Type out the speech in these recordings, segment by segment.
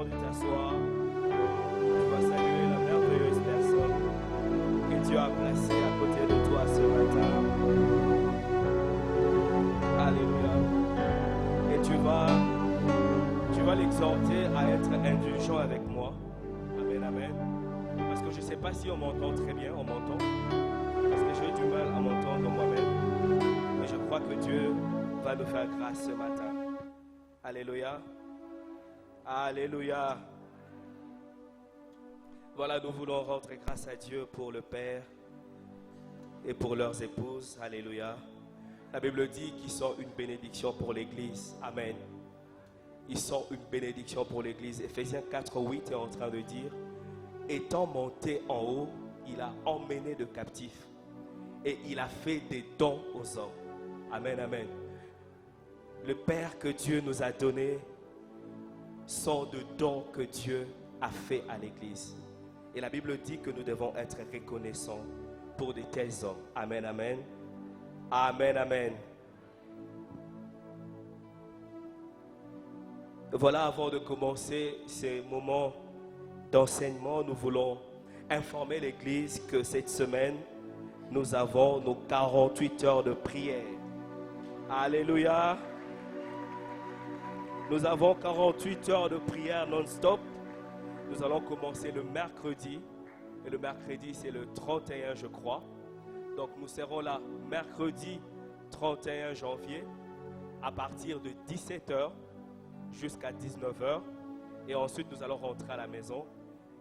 temps de t'asseoir, tu vas saluer la merveilleuse personne que Dieu a placée à côté de toi ce matin. Alléluia. Et tu vas l'exhorter à être indulgent avec moi. Amen, amen. Parce que je ne sais pas si on m'entend très bien, on m'entend. Parce que j'ai du mal à m'entendre moi-même. Mais je crois que Dieu va nous faire grâce ce matin. Alléluia. Alléluia. Voilà, nous voulons rendre grâce à Dieu pour le Père et pour leurs épouses. Alléluia. La Bible dit qu'ils sont une bénédiction pour l'Église. Amen. Ils sont une bénédiction pour l'Église. Éphésiens 4:8 est en train de dire: étant monté en haut, il a emmené de captifs et il a fait des dons aux hommes. Amen, amen. Le Père que Dieu nous a donné sont de dons que Dieu a fait à l'Église. Et la Bible dit que nous devons être reconnaissants pour de tels hommes. Amen, amen. Amen, amen. Voilà, avant de commencer ces moments d'enseignement, nous voulons informer l'Église que cette semaine, nous avons nos 48 heures de prière. Alléluia. Nous avons 48 heures de prière non-stop. Nous allons commencer le mercredi. Et le mercredi, c'est le 31, je crois. Donc, nous serons là mercredi 31 janvier à partir de 17h jusqu'à 19h. Et ensuite, nous allons rentrer à la maison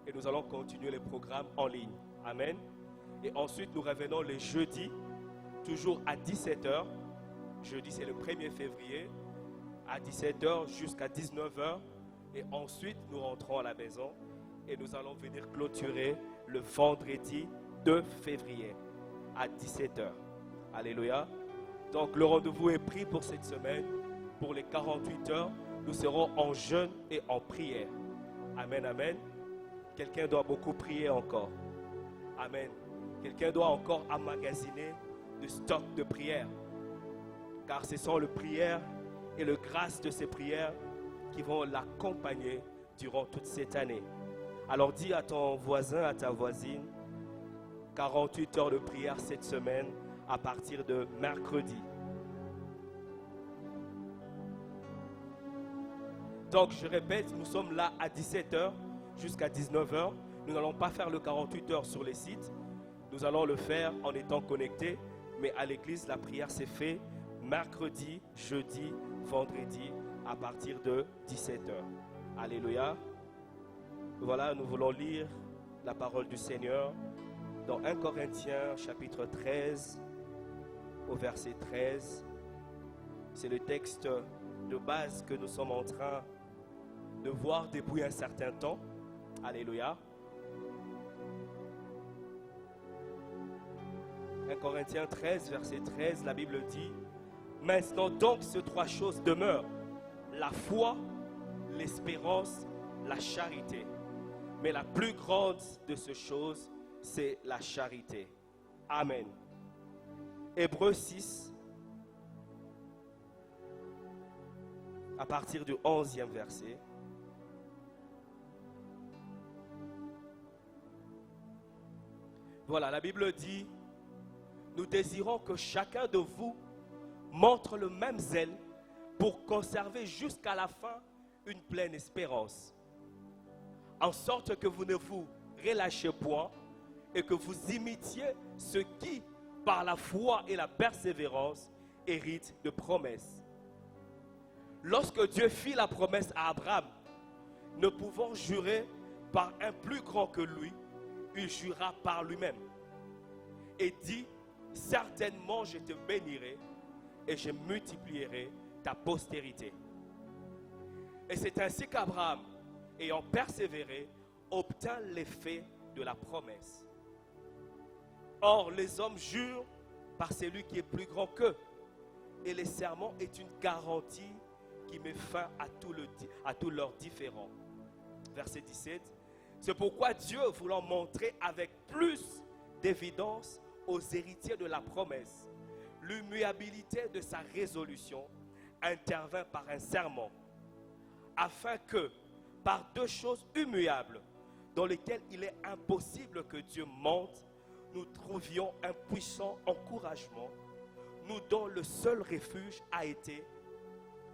et nous allons continuer les programmes en ligne. Amen. Et ensuite, nous revenons les jeudis, toujours à 17h. Jeudi, c'est le 1er février, à 17h jusqu'à 19h. Et ensuite, nous rentrons à la maison et nous allons venir clôturer le vendredi 2 février à 17h. Alléluia. Donc, le rendez-vous est pris pour cette semaine. Pour les 48 heures, nous serons en jeûne et en prière. Amen, amen. Quelqu'un doit beaucoup prier encore. Amen. Quelqu'un doit encore emmagasiner le stock de prière. Car ce sont les prières et le grâce de ces prières qui vont l'accompagner durant toute cette année. Alors dis à ton voisin, à ta voisine, 48 heures de prière cette semaine à partir de mercredi. Donc je répète, nous sommes là à 17h jusqu'à 19h. Nous n'allons pas faire le 48 heures sur les sites. Nous allons le faire en étant connectés. Mais à l'église, la prière s'est faite mercredi, jeudi, vendredi à partir de 17h. Alléluia. Voilà, nous voulons lire la parole du Seigneur dans 1 Corinthiens chapitre 13 au verset 13. C'est le texte de base que nous sommes en train de voir depuis un certain temps. Alléluia. 1 Corinthiens 13, verset 13, la Bible dit: maintenant donc ces trois choses demeurent, la foi, l'espérance, la charité. Mais la plus grande de ces choses, c'est la charité. Amen. Hébreux 6, à partir du 11e verset. Voilà, la Bible dit: nous désirons que chacun de vous montre le même zèle pour conserver jusqu'à la fin une pleine espérance, en sorte que vous ne vous relâchez point et que vous imitiez ceux qui, par la foi et la persévérance, héritent de promesses. Lorsque Dieu fit la promesse à Abraham, ne pouvant jurer par un plus grand que lui, il jura par lui-même et dit: certainement je te bénirai et je multiplierai ta postérité. Et c'est ainsi qu'Abraham, ayant persévéré, obtint l'effet de la promesse. Or, les hommes jurent par celui qui est plus grand qu'eux, et le serment est une garantie qui met fin à tous leurs différends. Verset 17. C'est pourquoi Dieu, voulant montrer avec plus d'évidence aux héritiers de la promesse l'immuabilité de sa résolution, intervint par un serment, afin que, par deux choses immuables, dans lesquelles il est impossible que Dieu mente, nous trouvions un puissant encouragement, nous dont le seul refuge a été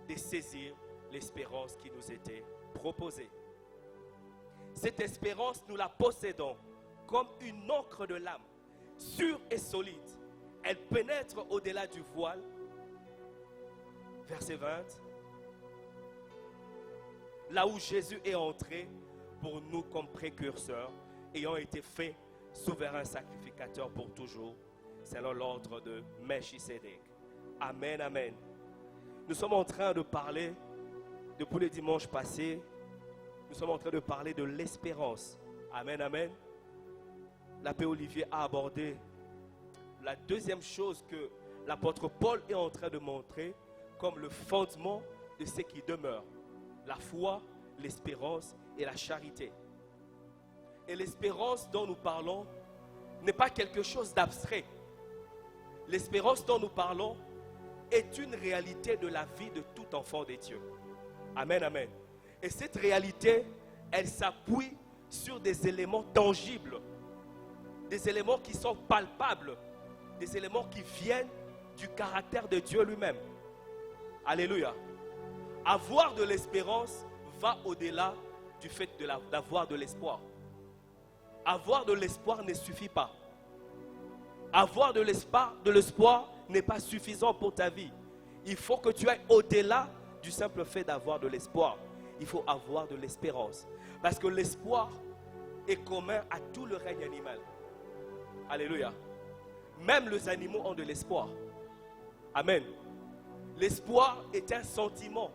de saisir l'espérance qui nous était proposée. Cette espérance, nous la possédons comme une encre de l'âme, sûre et solide. Elle pénètre au-delà du voile. Verset 20. Là où Jésus est entré pour nous comme précurseurs, ayant été fait souverain sacrificateur pour toujours, selon l'ordre de Melchisédek. Amen, amen. Nous sommes en train de parler, depuis le dimanche passé, nous sommes en train de parler de l'espérance. Amen, amen. L'abbé Olivier a abordé la deuxième chose que l'apôtre Paul est en train de montrer comme le fondement de ce qui demeure. La foi, l'espérance et la charité. Et l'espérance dont nous parlons n'est pas quelque chose d'abstrait. L'espérance dont nous parlons est une réalité de la vie de tout enfant de Dieu. Amen, amen. Et cette réalité, elle s'appuie sur des éléments tangibles, des éléments qui sont palpables, des éléments qui viennent du caractère de Dieu lui-même. Alléluia. Avoir de l'espérance va au-delà du fait d'avoir de l'espoir. Avoir de l'espoir ne suffit pas. Avoir de l'espoir n'est pas suffisant pour ta vie. Il faut que tu ailles au-delà du simple fait d'avoir de l'espoir. Il faut avoir de l'espérance. Parce que l'espoir est commun à tout le règne animal. Alléluia. Même les animaux ont de l'espoir. Amen. L'espoir est un sentiment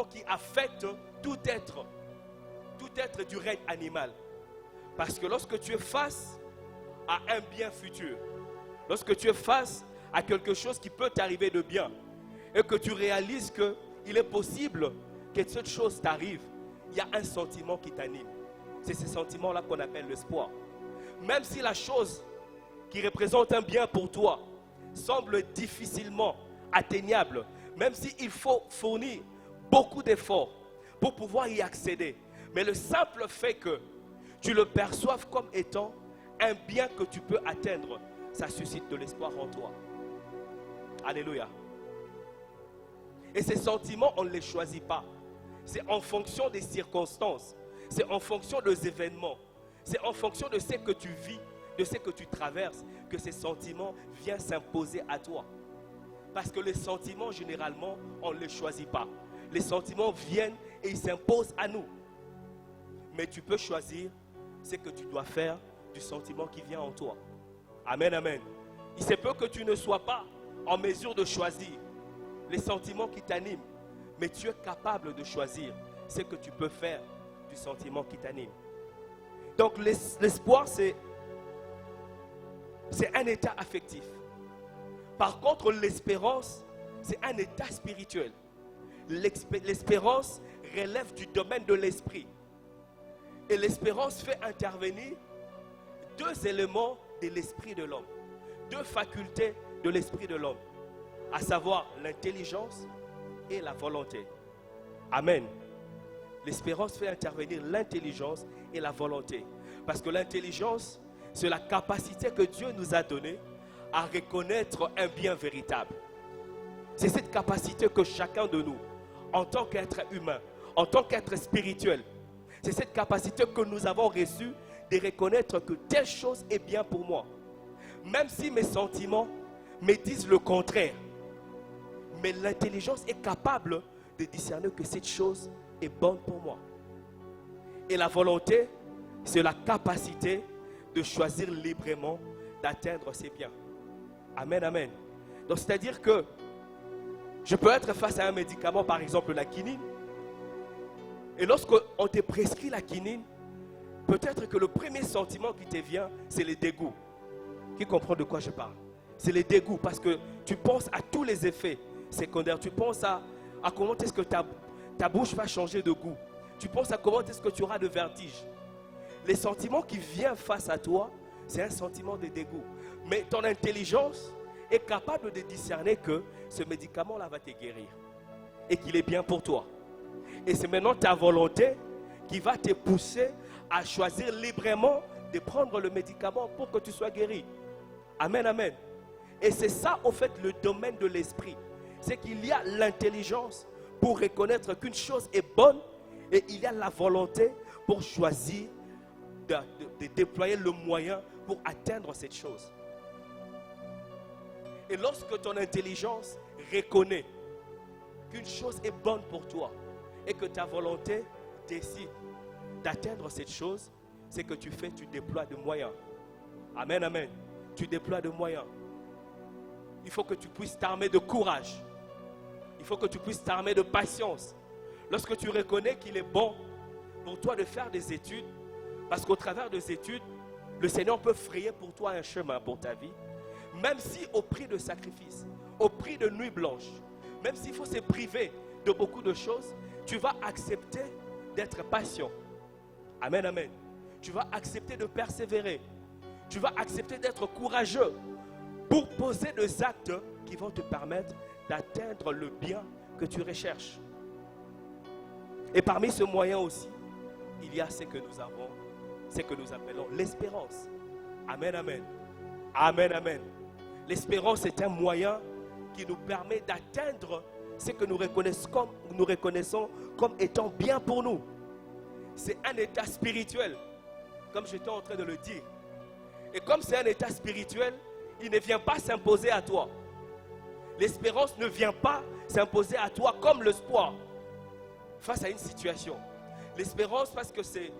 qui affecte tout être du règne animal. Parce que lorsque tu es face à un bien futur, lorsque tu es face à quelque chose qui peut t'arriver de bien, et que tu réalises qu'il est possible que cette chose t'arrive, il y a un sentiment qui t'anime. C'est ce sentiment-là qu'on appelle l'espoir. Même si la chose qui représente un bien pour toi semble difficilement atteignable, même s'il faut fournir beaucoup d'efforts pour pouvoir y accéder, mais le simple fait que tu le perçoives comme étant un bien que tu peux atteindre, ça suscite de l'espoir en toi. Alléluia. Et ces sentiments, on ne les choisit pas. C'est en fonction des circonstances, c'est en fonction des événements, c'est en fonction de ce que tu vis, de ce que tu traverses, que ces sentiments viennent s'imposer à toi. Parce que les sentiments, généralement, on ne les choisit pas. Les sentiments viennent et ils s'imposent à nous. Mais tu peux choisir ce que tu dois faire du sentiment qui vient en toi. Amen, amen. Il se peut que tu ne sois pas en mesure de choisir les sentiments qui t'animent, mais tu es capable de choisir ce que tu peux faire du sentiment qui t'anime. Donc l'espoir, c'est un état affectif. Par contre, l'espérance, c'est un état spirituel. L'espérance relève du domaine de l'esprit. Et l'espérance fait intervenir deux éléments de l'esprit de l'homme, deux facultés de l'esprit de l'homme, à savoir l'intelligence et la volonté. Amen. L'espérance fait intervenir l'intelligence et la volonté. Parce que l'intelligence, c'est la capacité que Dieu nous a donnée à reconnaître un bien véritable. C'est cette capacité que chacun de nous, en tant qu'être humain, en tant qu'être spirituel, c'est cette capacité que nous avons reçue de reconnaître que telle chose est bien pour moi. Même si mes sentiments me disent le contraire. Mais l'intelligence est capable de discerner que cette chose est bonne pour moi. Et la volonté, c'est la capacité de choisir librement d'atteindre ses biens. Amen, amen. Donc c'est-à-dire que je peux être face à un médicament, par exemple la quinine. Et lorsqu'on te prescrit la quinine, peut-être que le premier sentiment qui te vient, c'est le dégoût. Qui comprend de quoi je parle? C'est le dégoût parce que tu penses à tous les effets secondaires. Tu penses à comment est-ce que ta bouche va changer de goût. Tu penses à comment est-ce que tu auras de vertige. Les sentiments qui viennent face à toi, c'est un sentiment de dégoût. Mais ton intelligence est capable de discerner que ce médicament-là va te guérir et qu'il est bien pour toi. Et c'est maintenant ta volonté qui va te pousser à choisir librement de prendre le médicament pour que tu sois guéri. Amen, amen. Et c'est ça, au fait, le domaine de l'esprit. C'est qu'il y a l'intelligence pour reconnaître qu'une chose est bonne et il y a la volonté pour choisir de déployer le moyen pour atteindre cette chose. Et lorsque ton intelligence reconnaît qu'une chose est bonne pour toi et que ta volonté décide d'atteindre cette chose, c'est que tu déploies de moyens. Amen, amen. Tu déploies de moyens. Il faut que tu puisses t'armer de courage. Il faut que tu puisses t'armer de patience. Lorsque tu reconnais qu'il est bon pour toi de faire des études, parce qu'au travers des études, le Seigneur peut frayer pour toi un chemin pour ta vie, même si au prix de sacrifice, au prix de nuit blanche, même s'il faut se priver de beaucoup de choses, tu vas accepter d'être patient. Amen, amen. Tu vas accepter de persévérer. Tu vas accepter d'être courageux pour poser des actes qui vont te permettre d'atteindre le bien que tu recherches. Et parmi ce moyen aussi, il y a ce que nous avons, ce que nous appelons l'espérance. Amen, amen. Amen, amen. L'espérance est un moyen qui nous permet d'atteindre ce que nous reconnaissons comme étant bien pour nous. C'est un état spirituel, comme j'étais en train de le dire. Et comme c'est un état spirituel, il ne vient pas s'imposer à toi. L'espérance ne vient pas s'imposer à toi comme l'espoir face à une situation. L'espérance, parce que c'est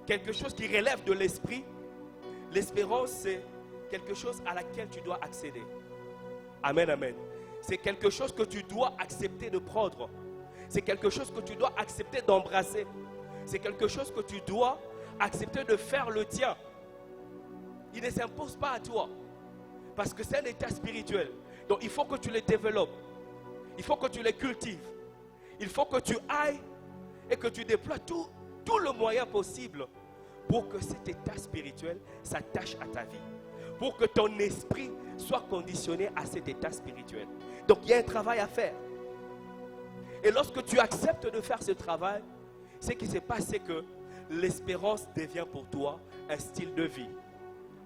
quelque chose qui relève de l'esprit. L'espérance, c'est quelque chose à laquelle tu dois accéder. Amen, amen. C'est quelque chose que tu dois accepter de prendre. C'est quelque chose que tu dois accepter d'embrasser. C'est quelque chose que tu dois accepter de faire le tien. Il ne s'impose pas à toi. Parce que c'est un état spirituel. Donc il faut que tu les développes. Il faut que tu les cultives. Il faut que tu ailles et que tu déploies tout le moyen possible pour que cet état spirituel s'attache à ta vie. Pour que ton esprit soit conditionné à cet état spirituel. Donc il y a un travail à faire. Et lorsque tu acceptes de faire ce travail, ce qui se passe, c'est que l'espérance devient pour toi un style de vie.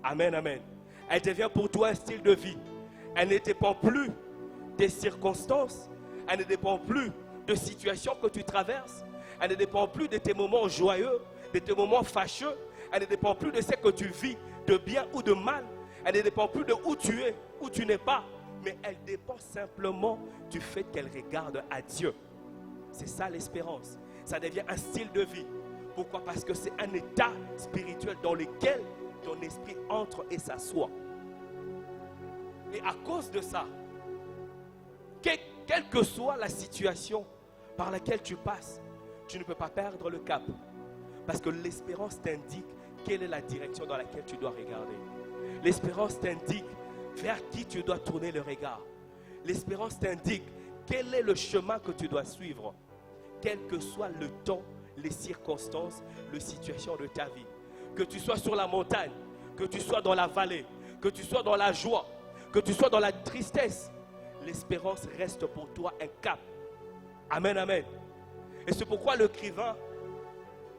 Amen, amen. Elle devient pour toi un style de vie. Elle ne dépend plus des circonstances. Elle ne dépend plus de situations que tu traverses. Elle ne dépend plus de tes moments joyeux, de tes moments fâcheux. Elle ne dépend plus de ce que tu vis, de bien ou de mal. Elle ne dépend plus de où tu es, où tu n'es pas. Mais elle dépend simplement du fait qu'elle regarde à Dieu. C'est ça l'espérance. Ça devient un style de vie. Pourquoi? Parce que c'est un état spirituel dans lequel ton esprit entre et s'assoit. Et à cause de ça, quelle que soit la situation par laquelle tu passes, tu ne peux pas perdre le cap. Parce que l'espérance t'indique quelle est la direction dans laquelle tu dois regarder. L'espérance t'indique vers qui tu dois tourner le regard. L'espérance t'indique quel est le chemin que tu dois suivre. Quel que soit le temps, les circonstances, les situations de ta vie. Que tu sois sur la montagne, que tu sois dans la vallée, que tu sois dans la joie, que tu sois dans la tristesse, l'espérance reste pour toi un cap. Amen, amen. Et c'est pourquoi l'écrivain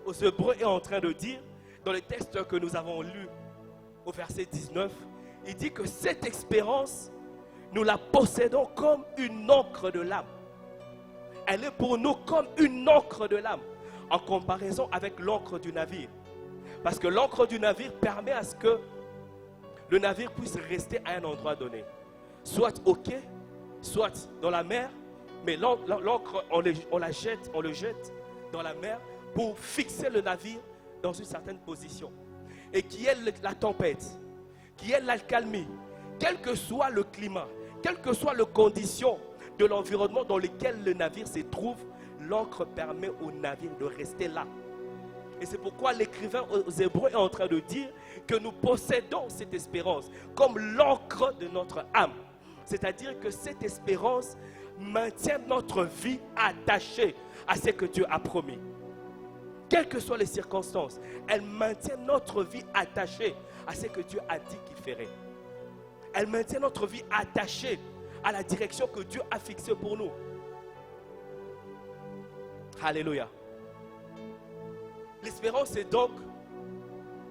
aux Hébreux est en train de dire, dans le texte que nous avons lu au verset 19, il dit que cette espérance, nous la possédons comme une encre de l'âme. Elle est pour nous comme une encre de l'âme, en comparaison avec l'encre du navire. Parce que l'encre du navire permet à ce que le navire puisse rester à un endroit donné. Soit au quai, soit dans la mer, mais l'encre, on le jette dans la mer pour fixer le navire dans une certaine position. Et qui est la tempête, qui est l'accalmie, quel que soit le climat, quelles que soient les conditions de l'environnement dans lequel le navire se trouve, l'encre permet au navire de rester là. Et c'est pourquoi l'écrivain aux Hébreux est en train de dire que nous possédons cette espérance comme l'encre de notre âme. C'est-à-dire que cette espérance maintient notre vie attachée à ce que Dieu a promis. Quelles que soient les circonstances, elle maintient notre vie attachée à ce que Dieu a dit qu'il ferait. Elle maintient notre vie attachée à la direction que Dieu a fixée pour nous. Alléluia. L'espérance, c'est donc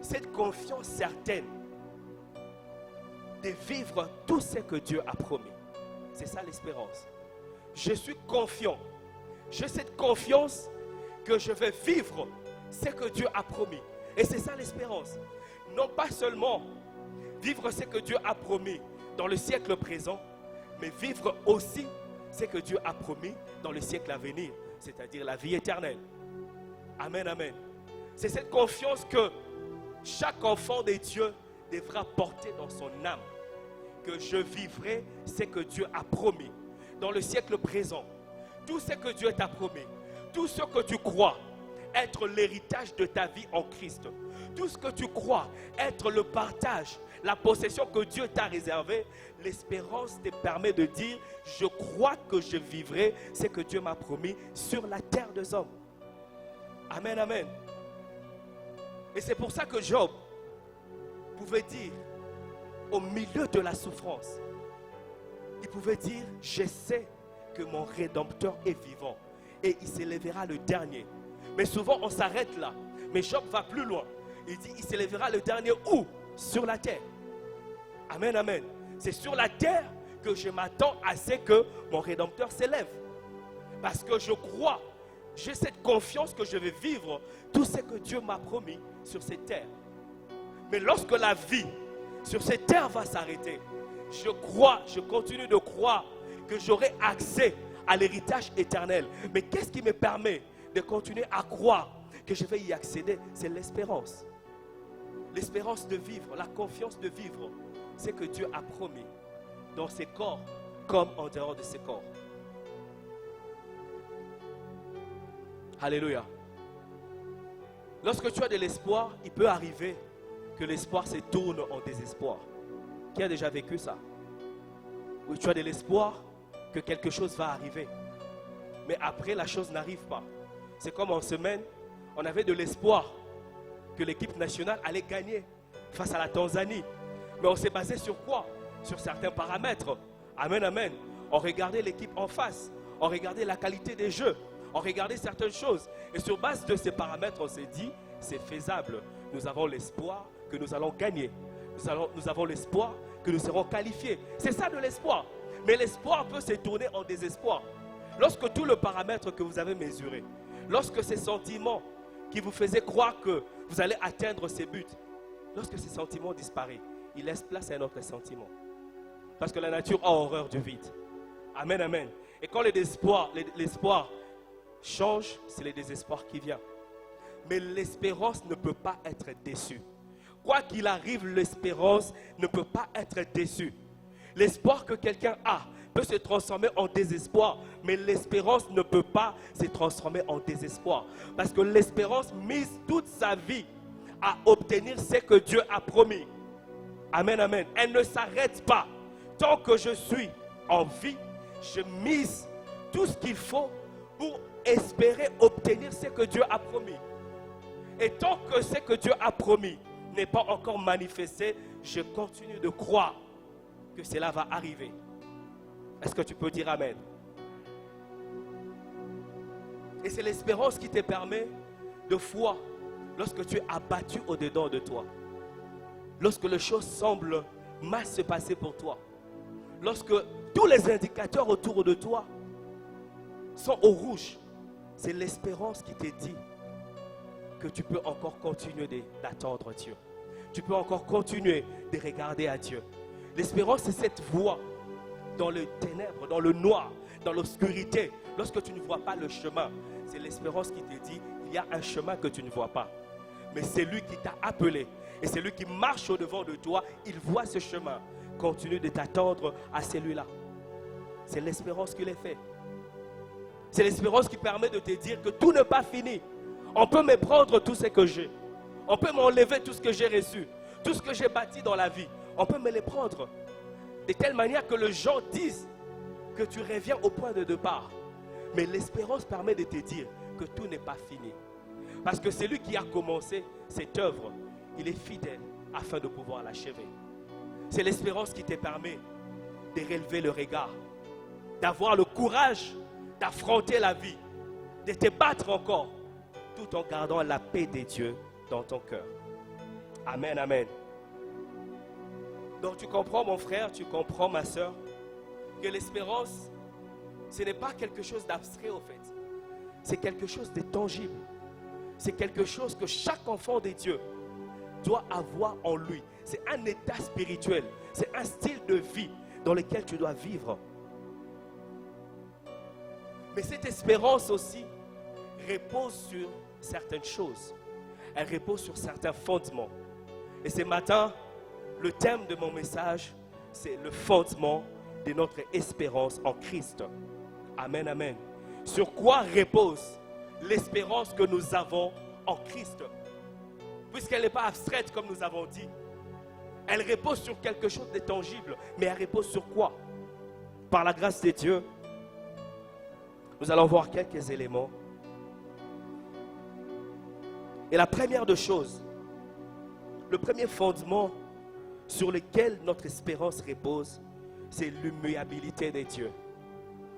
cette confiance certaine de vivre tout ce que Dieu a promis. C'est ça l'espérance. Je suis confiant. J'ai cette confiance que je vais vivre ce que Dieu a promis. Et c'est ça l'espérance. Non pas seulement vivre ce que Dieu a promis dans le siècle présent, mais vivre aussi ce que Dieu a promis dans le siècle à venir, c'est-à-dire la vie éternelle. Amen, amen. C'est cette confiance que chaque enfant de Dieu devra porter dans son âme, que je vivrai ce que Dieu a promis dans le siècle présent. Tout ce que Dieu t'a promis, tout ce que tu crois être l'héritage de ta vie en Christ, tout ce que tu crois être le partage, la possession que Dieu t'a réservée, l'espérance te permet de dire, je crois que je vivrai ce que Dieu m'a promis sur la terre des hommes. Amen, amen. Et c'est pour ça que Job pouvait dire, au milieu de la souffrance, il pouvait dire, je sais que mon Rédempteur est vivant et il s'élèvera le dernier. Mais souvent on s'arrête là. Mais Job va plus loin. Il dit, il s'élèvera le dernier où? Sur la terre. Amen, amen. C'est sur la terre que je m'attends à ce que mon Rédempteur s'élève. Parce que je crois, j'ai cette confiance que je vais vivre tout ce que Dieu m'a promis sur cette terre. Mais lorsque la vie sur cette terre va s'arrêter, je crois, je continue de croire que j'aurai accès à l'héritage éternel. Mais qu'est-ce qui me permet de continuer à croire que je vais y accéder? C'est l'espérance. L'espérance de vivre, la confiance de vivre, c'est que Dieu a promis dans ses corps comme en dehors de ses corps. Alléluia. Lorsque tu as de l'espoir, il peut arriver que l'espoir se tourne en désespoir. Qui a déjà vécu ça? Où tu as de l'espoir que quelque chose va arriver, mais après la chose n'arrive pas. C'est comme en semaine, on avait de l'espoir que l'équipe nationale allait gagner face à la Tanzanie. Mais on s'est basé sur quoi? Sur certains paramètres. Amen, amen. On regardait l'équipe en face, on regardait la qualité des jeux, on regardait certaines choses. Et sur base de ces paramètres, on s'est dit, c'est faisable. Nous avons l'espoir que nous allons gagner. Nous avons l'espoir que nous serons qualifiés. C'est ça de l'espoir. Mais l'espoir peut se tourner en désespoir. Lorsque tout le paramètre que vous avez mesuré, lorsque ces sentiments qui vous faisaient croire que vous allez atteindre ces buts, lorsque ces sentiments disparaissent, il laisse place à un autre sentiment. Parce que la nature a horreur du vide. Amen, amen. Et quand l'espoir change, c'est le désespoir qui vient. Mais l'espérance ne peut pas être déçue. Quoi qu'il arrive, l'espérance ne peut pas être déçue. L'espoir que quelqu'un a peut se transformer en désespoir, mais l'espérance ne peut pas se transformer en désespoir. Parce que l'espérance mise toute sa vie à obtenir ce que Dieu a promis. Amen, amen. Elle ne s'arrête pas. Tant que je suis en vie, je mise tout ce qu'il faut pour espérer obtenir ce que Dieu a promis. Et tant que ce que Dieu a promis n'est pas encore manifesté, je continue de croire que cela va arriver. Est-ce que tu peux dire Amen? Et c'est l'espérance qui te permet de foi lorsque tu es abattu au-dedans de toi. Lorsque les choses semblent mal se passer pour toi. Lorsque tous les indicateurs autour de toi sont au rouge. C'est l'espérance qui te dit que tu peux encore continuer d'attendre Dieu. Tu peux encore continuer de regarder à Dieu. L'espérance, c'est cette voie dans le ténèbre, dans le noir, dans l'obscurité. Lorsque tu ne vois pas le chemin, c'est l'espérance qui te dit, il y a un chemin que tu ne vois pas. Mais c'est lui qui t'a appelé. Et c'est lui qui marche au-devant de toi. Il voit ce chemin. Continue de t'attendre à celui-là. C'est l'espérance qui les fait. C'est l'espérance qui permet de te dire que tout n'est pas fini. On peut me prendre tout ce que j'ai. On peut m'enlever tout ce que j'ai reçu. Tout ce que j'ai bâti dans la vie. On peut me les prendre. De telle manière que les gens disent que tu reviens au point de départ. Mais l'espérance permet de te dire que tout n'est pas fini. Parce que celui qui a commencé cette œuvre, il est fidèle afin de pouvoir l'achever. C'est l'espérance qui te permet de relever le regard, d'avoir le courage d'affronter la vie de te battre encore, tout en gardant la paix de Dieu dans ton cœur. Amen, amen. Donc tu comprends mon frère, tu comprends ma soeur, que l'espérance, ce n'est pas quelque chose d'abstrait au fait. C'est quelque chose de tangible. C'est quelque chose que chaque enfant de Dieu doit avoir en lui. C'est un état spirituel. C'est un style de vie dans lequel tu dois vivre. Mais cette espérance aussi repose sur certaines choses. Elle repose sur certains fondements. Et ce matin, le thème de mon message, c'est le fondement de notre espérance en Christ. Amen, amen. Sur quoi repose l'espérance que nous avons en Christ? Puisqu'elle n'est pas abstraite comme nous avons dit. Elle repose sur quelque chose de tangible. Mais elle repose sur quoi? Par la grâce de Dieu, nous allons voir quelques éléments. Et la première des choses, le premier fondement sur lequel notre espérance repose, c'est l'immuabilité de Dieu.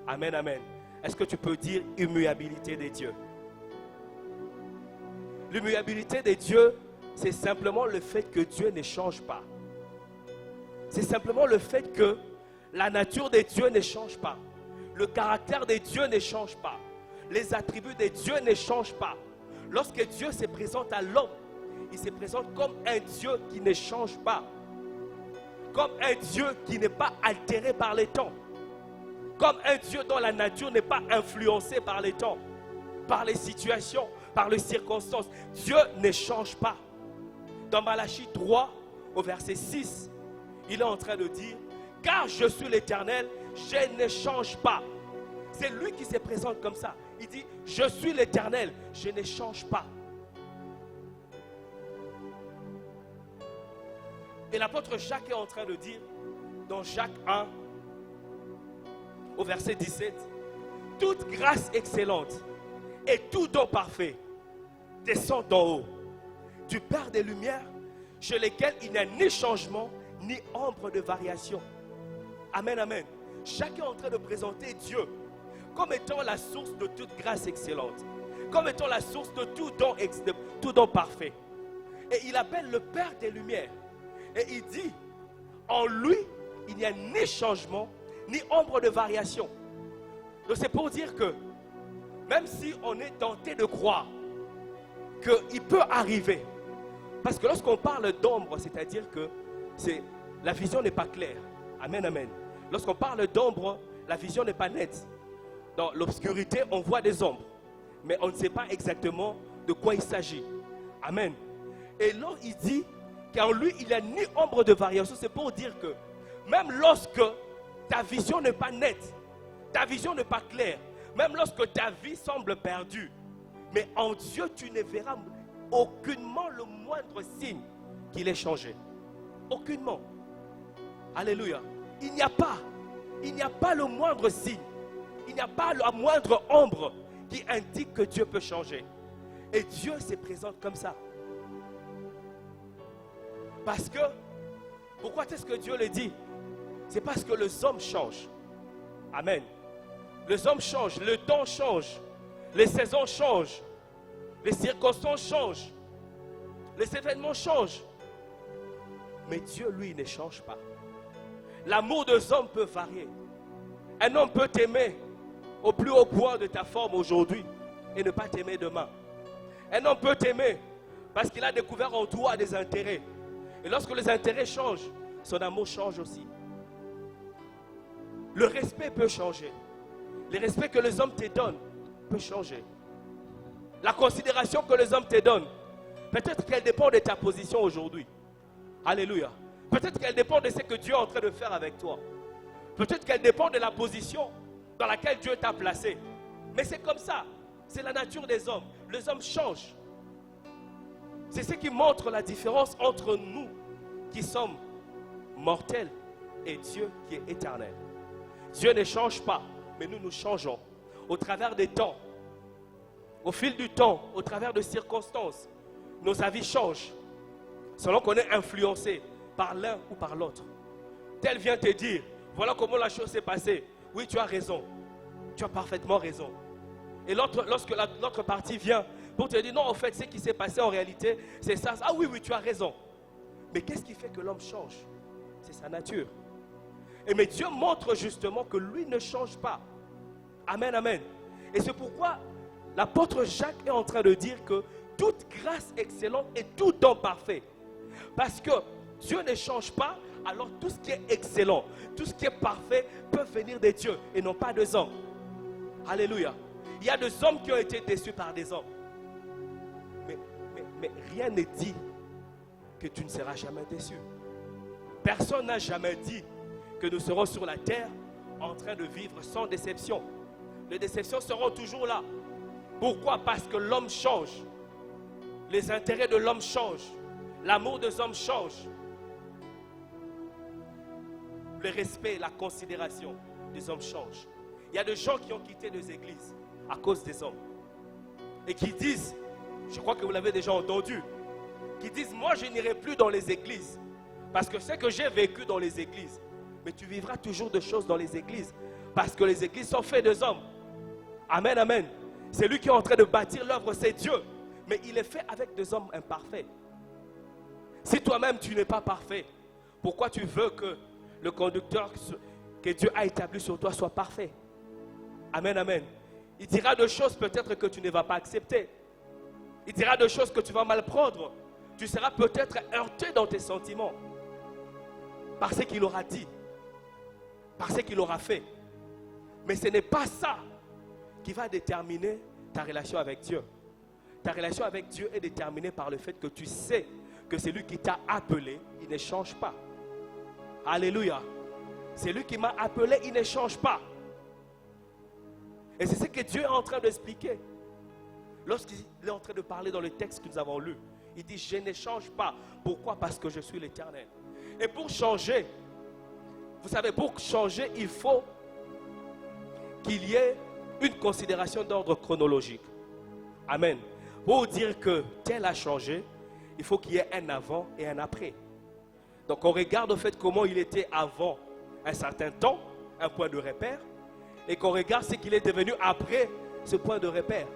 Amen, amen. Est-ce que tu peux dire immuabilité de Dieu? L'immuabilité de Dieu, c'est simplement le fait que Dieu ne change pas. C'est simplement le fait que la nature de Dieu ne change pas. Le caractère de Dieu ne change pas. Les attributs de Dieu ne changent pas. Lorsque Dieu se présente à l'homme, il se présente comme un Dieu qui ne change pas. Comme un Dieu qui n'est pas altéré par les temps. Comme un Dieu dont la nature n'est pas influencée par les temps, par les situations, par les circonstances. Dieu ne change pas. Dans Malachie 3, au verset 6, il est en train de dire, car je suis l'Éternel, je ne change pas. C'est lui qui se présente comme ça. Il dit, je suis l'Éternel, je ne change pas. Et l'apôtre Jacques est en train de dire, dans Jacques 1, au verset 17, toute grâce excellente et tout don parfait descend d'en haut, du Père des Lumières, chez lesquels il n'y a ni changement, ni ombre de variation. Amen, amen. Chacun est en train de présenter Dieu comme étant la source de toute grâce excellente, comme étant la source de tout don parfait. Et il appelle le Père des Lumières. Et il dit, en lui, il n'y a ni changement, ni ombre de variation. Donc c'est pour dire que, même si on est tenté de croire qu'il peut arriver, parce que lorsqu'on parle d'ombre, c'est-à-dire que la vision n'est pas claire. Amen, amen. Lorsqu'on parle d'ombre, la vision n'est pas nette. Dans l'obscurité, on voit des ombres, mais on ne sait pas exactement de quoi il s'agit. Amen. Et là, il dit qu'en lui, il n'y a ni ombre de variation. C'est pour dire que même lorsque ta vision n'est pas nette, ta vision n'est pas claire, même lorsque ta vie semble perdue, mais en Dieu, tu ne verras aucunement le moindre signe qu'il ait changé. Aucunement. Alléluia. Il n'y a pas le moindre signe. Il n'y a pas la moindre ombre qui indique que Dieu peut changer. Et Dieu se présente comme ça. Parce que, pourquoi est-ce que Dieu le dit? C'est parce que les hommes changent. Amen. Les hommes changent, le temps change, les saisons changent, les circonstances changent, les événements changent. Mais Dieu, lui, ne change pas. L'amour des hommes peut varier. Un homme peut t'aimer au plus haut point de ta forme aujourd'hui et ne pas t'aimer demain. Un homme peut t'aimer parce qu'il a découvert en toi des intérêts. Et lorsque les intérêts changent, son amour change aussi. Le respect peut changer. Le respect que les hommes te donnent peut changer. La considération que les hommes te donnent, peut-être qu'elle dépend de ta position aujourd'hui. Alléluia. Peut-être qu'elle dépend de ce que Dieu est en train de faire avec toi. Peut-être qu'elle dépend de la position dans laquelle Dieu t'a placé. Mais c'est comme ça. C'est la nature des hommes. Les hommes changent. C'est ce qui montre la différence entre nous qui sommes mortels et Dieu qui est éternel. Dieu ne change pas, mais nous changeons au travers des temps. Au fil du temps, au travers de circonstances, nos avis changent selon qu'on est influencé par l'un ou par l'autre. Tel vient te dire, voilà comment la chose s'est passée. Oui, tu as raison. Tu as parfaitement raison. Et l'autre partie vient pour te dire, non, en fait, ce qui s'est passé en réalité, c'est ça. Ah oui, tu as raison. Mais qu'est-ce qui fait que l'homme change? C'est sa nature. Et mais Dieu montre justement que lui ne change pas. Amen, amen. Et c'est pourquoi l'apôtre Jacques est en train de dire que toute grâce excellente et tout don parfait. Parce que Dieu ne change pas, alors tout ce qui est excellent, tout ce qui est parfait peut venir de Dieu et non pas des hommes. Alléluia. Il y a des hommes qui ont été déçus par des hommes. Mais rien ne dit que tu ne seras jamais déçu. Personne n'a jamais dit que nous serons sur la terre en train de vivre sans déception. Les déceptions seront toujours là. Pourquoi? Parce que l'homme change. Les intérêts de l'homme changent. L'amour des hommes change. Le respect, la considération des hommes change. Il y a des gens qui ont quitté des églises à cause des hommes. Et qui disent, je crois que vous l'avez déjà entendu, qui disent, moi je n'irai plus dans les églises. Parce que c'est que j'ai vécu dans les églises. Mais tu vivras toujours des choses dans les églises. Parce que les églises sont faites des hommes. Amen, amen. C'est lui qui est en train de bâtir l'œuvre, c'est Dieu. Mais il est fait avec des hommes imparfaits. Si toi-même tu n'es pas parfait, pourquoi tu veux que le conducteur que Dieu a établi sur toi soit parfait? Amen, amen. Il dira des choses peut-être que tu ne vas pas accepter. Il dira des choses que tu vas mal prendre. Tu seras peut-être heurté dans tes sentiments. Par ce qu'il aura dit. Par ce qu'il aura fait. Mais ce n'est pas ça qui va déterminer ta relation avec Dieu. Ta relation avec Dieu est déterminée par le fait que tu sais que c'est lui qui t'a appelé, il ne change pas. Alléluia. C'est lui qui m'a appelé, il ne change pas. Et c'est ce que Dieu est en train d'expliquer. Lorsqu'il est en train de parler dans le texte que nous avons lu, il dit, je ne change pas. Pourquoi? Parce que je suis l'Éternel. Et pour changer, vous savez, pour changer, il faut qu'il y ait une considération d'ordre chronologique. Amen. Pour dire que tel a changé, il faut qu'il y ait un avant et un après. Donc on regarde au fait comment il était avant un certain temps, un point de repère, et qu'on regarde ce qu'il est devenu après ce point de repère.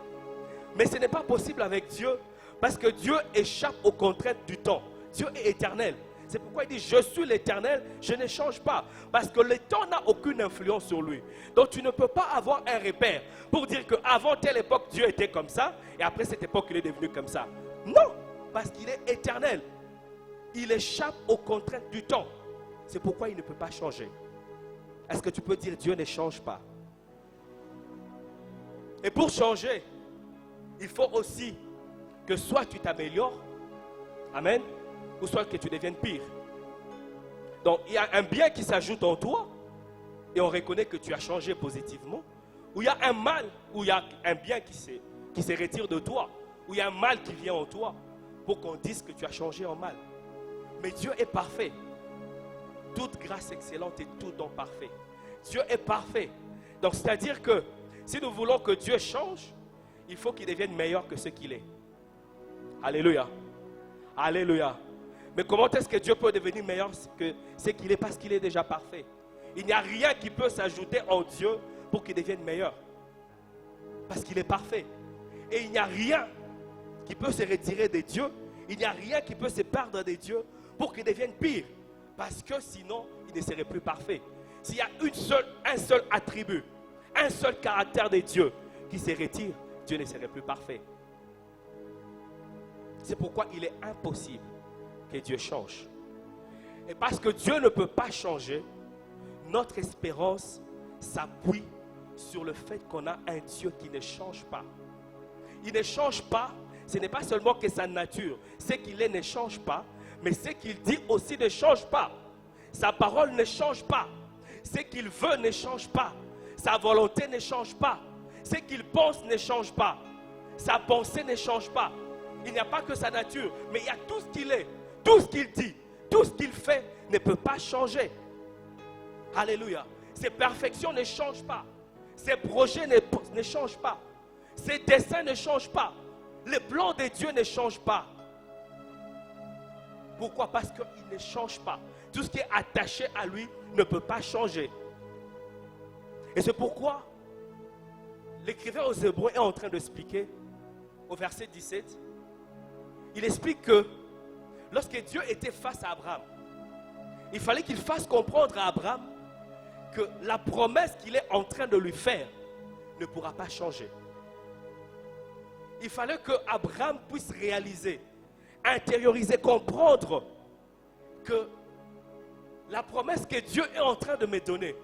Mais ce n'est pas possible avec Dieu, parce que Dieu échappe aux contraintes du temps. Dieu est éternel. C'est pourquoi il dit, je suis l'Éternel, je ne change pas. Parce que le temps n'a aucune influence sur lui. Donc tu ne peux pas avoir un repère pour dire qu'avant telle époque, Dieu était comme ça, et après cette époque, il est devenu comme ça. Non, parce qu'il est éternel. Il échappe aux contraintes du temps. C'est pourquoi il ne peut pas changer. Est-ce que tu peux dire, Dieu ne change pas? Et pour changer, il faut aussi que soit tu t'améliores, amen, ou soit que tu deviennes pire. Donc il y a un bien qui s'ajoute en toi et on reconnaît que tu as changé positivement, ou il y a un mal, ou il y a un bien qui se retire de toi, ou il y a un mal qui vient en toi pour qu'on dise que tu as changé en mal. Mais Dieu est parfait. Toute grâce excellente et tout don parfait. Dieu est parfait. Donc c'est-à-dire que si nous voulons que Dieu change, il faut qu'il devienne meilleur que ce qu'il est. Alléluia. Alléluia. Mais comment est-ce que Dieu peut devenir meilleur que ce qu'il est? Parce qu'il est déjà parfait. Il n'y a rien qui peut s'ajouter en Dieu pour qu'il devienne meilleur. Parce qu'il est parfait. Et il n'y a rien qui peut se retirer de Dieu. Il n'y a rien qui peut se perdre de Dieu pour qu'il devienne pire. Parce que sinon, il ne serait plus parfait. S'il y a un seul attribut, un seul caractère de Dieu qui se retire, Dieu ne serait plus parfait. C'est pourquoi il est impossible que Dieu change. Et parce que Dieu ne peut pas changer, notre espérance s'appuie sur le fait qu'on a un Dieu qui ne change pas. Il ne change pas, ce n'est pas seulement que sa nature, ce qu'il est ne change pas, mais ce qu'il dit aussi ne change pas. Sa parole ne change pas. Ce qu'il veut ne change pas. Sa volonté ne change pas. Ce qu'il pense ne change pas. Sa pensée ne change pas. Il n'y a pas que sa nature, mais il y a tout ce qu'il est, tout ce qu'il dit, tout ce qu'il fait ne peut pas changer. Alléluia. Ses perfections ne changent pas. Ses projets ne changent pas. Ses desseins ne changent pas. Les plans de Dieu ne changent pas. Pourquoi? Parce qu'il ne change pas. Tout ce qui est attaché à lui ne peut pas changer. Et c'est pourquoi l'écrivain aux Hébreux est en train d'expliquer, au verset 17, il explique que lorsque Dieu était face à Abraham, il fallait qu'il fasse comprendre à Abraham que la promesse qu'il est en train de lui faire ne pourra pas changer. Il fallait que Abraham puisse réaliser, intérioriser, comprendre que la promesse que Dieu est en train de me donner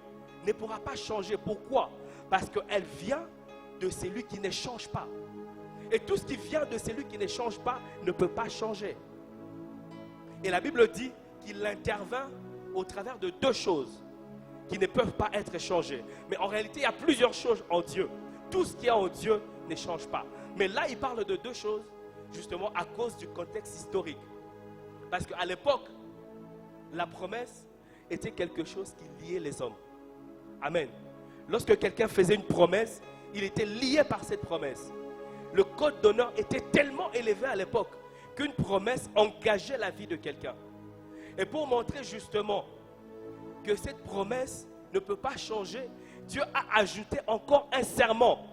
ne pourra pas changer. Pourquoi? Parce qu'elle vient de celui qui ne change pas. Et tout ce qui vient de celui qui ne change pas ne peut pas changer. Et la Bible dit qu'il intervient au travers de deux choses qui ne peuvent pas être changées. Mais en réalité, il y a plusieurs choses en Dieu. Tout ce qui est en Dieu ne change pas. Mais là, il parle de deux choses, justement à cause du contexte historique. Parce qu'à l'époque, la promesse était quelque chose qui liait les hommes. Amen. Lorsque quelqu'un faisait une promesse, il était lié par cette promesse. Le code d'honneur était tellement élevé à l'époque qu'une promesse engageait la vie de quelqu'un. Et pour montrer justement que cette promesse ne peut pas changer, Dieu a ajouté encore un serment.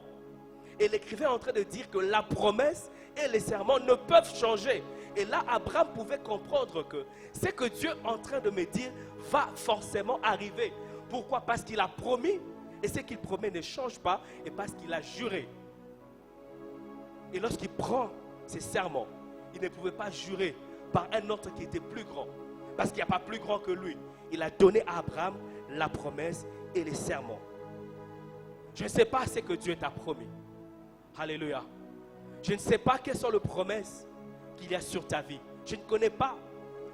Et l'écrivain est en train de dire que la promesse et les serments ne peuvent changer. Et là, Abraham pouvait comprendre que ce que Dieu est en train de me dire va forcément arriver. Pourquoi? Parce qu'il a promis, et ce qu'il promet ne change pas, et parce qu'il a juré. Et lorsqu'il prend ses serments, il ne pouvait pas jurer par un autre qui était plus grand. Parce qu'il n'y a pas plus grand que lui. Il a donné à Abraham la promesse et les serments. Je ne sais pas ce que Dieu t'a promis. Alléluia. Je ne sais pas quelles sont les promesses qu'il y a sur ta vie. Je ne connais pas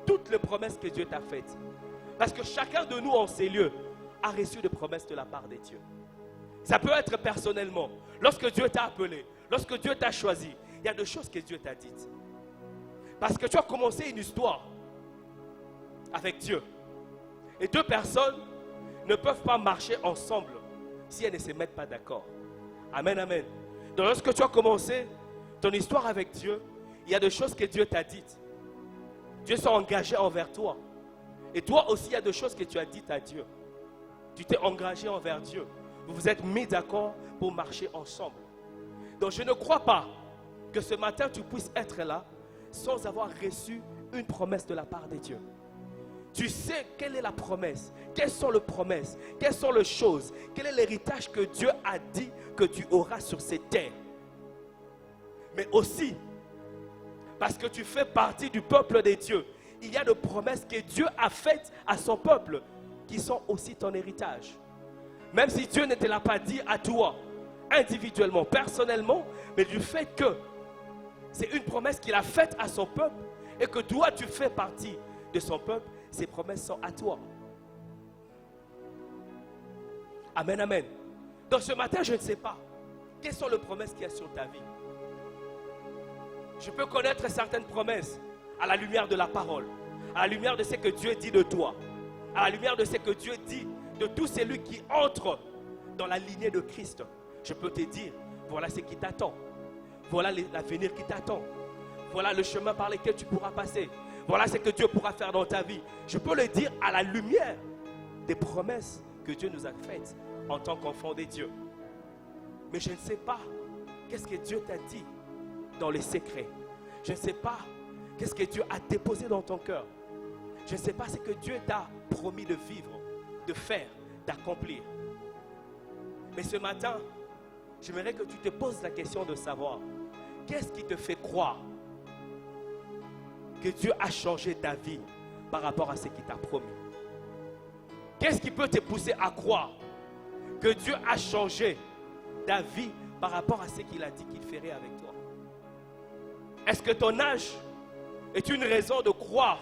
toutes les promesses que Dieu t'a faites. Parce que chacun de nous en ces lieux a reçu des promesses de la part de Dieu. Ça peut être personnellement. Lorsque Dieu t'a appelé, lorsque Dieu t'a choisi, il y a des choses que Dieu t'a dites. Parce que tu as commencé une histoire avec Dieu. Et deux personnes ne peuvent pas marcher ensemble si elles ne se mettent pas d'accord. Amen, amen. Donc lorsque tu as commencé ton histoire avec Dieu, il y a des choses que Dieu t'a dites. Dieu s'est engagé envers toi. Et toi aussi, il y a des choses que tu as dites à Dieu. Tu t'es engagé envers Dieu. Vous vous êtes mis d'accord pour marcher ensemble. Donc je ne crois pas que ce matin tu puisses être là sans avoir reçu une promesse de la part de Dieu. Tu sais quelle est la promesse, quelles sont les promesses, quelles sont les choses, quel est l'héritage que Dieu a dit que tu auras sur cette terre. Mais aussi, parce que tu fais partie du peuple de Dieu, il y a des promesses que Dieu a faites à son peuple qui sont aussi ton héritage. Même si Dieu ne te l'a pas dit à toi, individuellement, personnellement, mais du fait que c'est une promesse qu'il a faite à son peuple et que toi tu fais partie de son peuple, ces promesses sont à toi. Amen, amen. Donc ce matin, je ne sais pas quelles sont les promesses qu'il y a sur ta vie. Je peux connaître certaines promesses à la lumière de la parole, à la lumière de ce que Dieu dit de toi, à la lumière de ce que Dieu dit de tout celui qui entre dans la lignée de Christ. Je peux te dire, voilà ce qui t'attend. Voilà l'avenir qui t'attend. Voilà le chemin par lequel tu pourras passer. Voilà ce que Dieu pourra faire dans ta vie. Je peux le dire à la lumière des promesses que Dieu nous a faites en tant qu'enfants de Dieu. Mais je ne sais pas qu'est-ce que Dieu t'a dit dans les secrets. Je ne sais pas qu'est-ce que Dieu a déposé dans ton cœur. Je ne sais pas ce que Dieu t'a promis de vivre, de faire, d'accomplir. Mais ce matin, j'aimerais que tu te poses la question de savoir qu'est-ce qui te fait croire que Dieu a changé ta vie par rapport à ce qu'il t'a promis. Qu'est-ce qui peut te pousser à croire que Dieu a changé ta vie par rapport à ce qu'il a dit qu'il ferait avec toi? Est-ce que ton âge est une raison de croire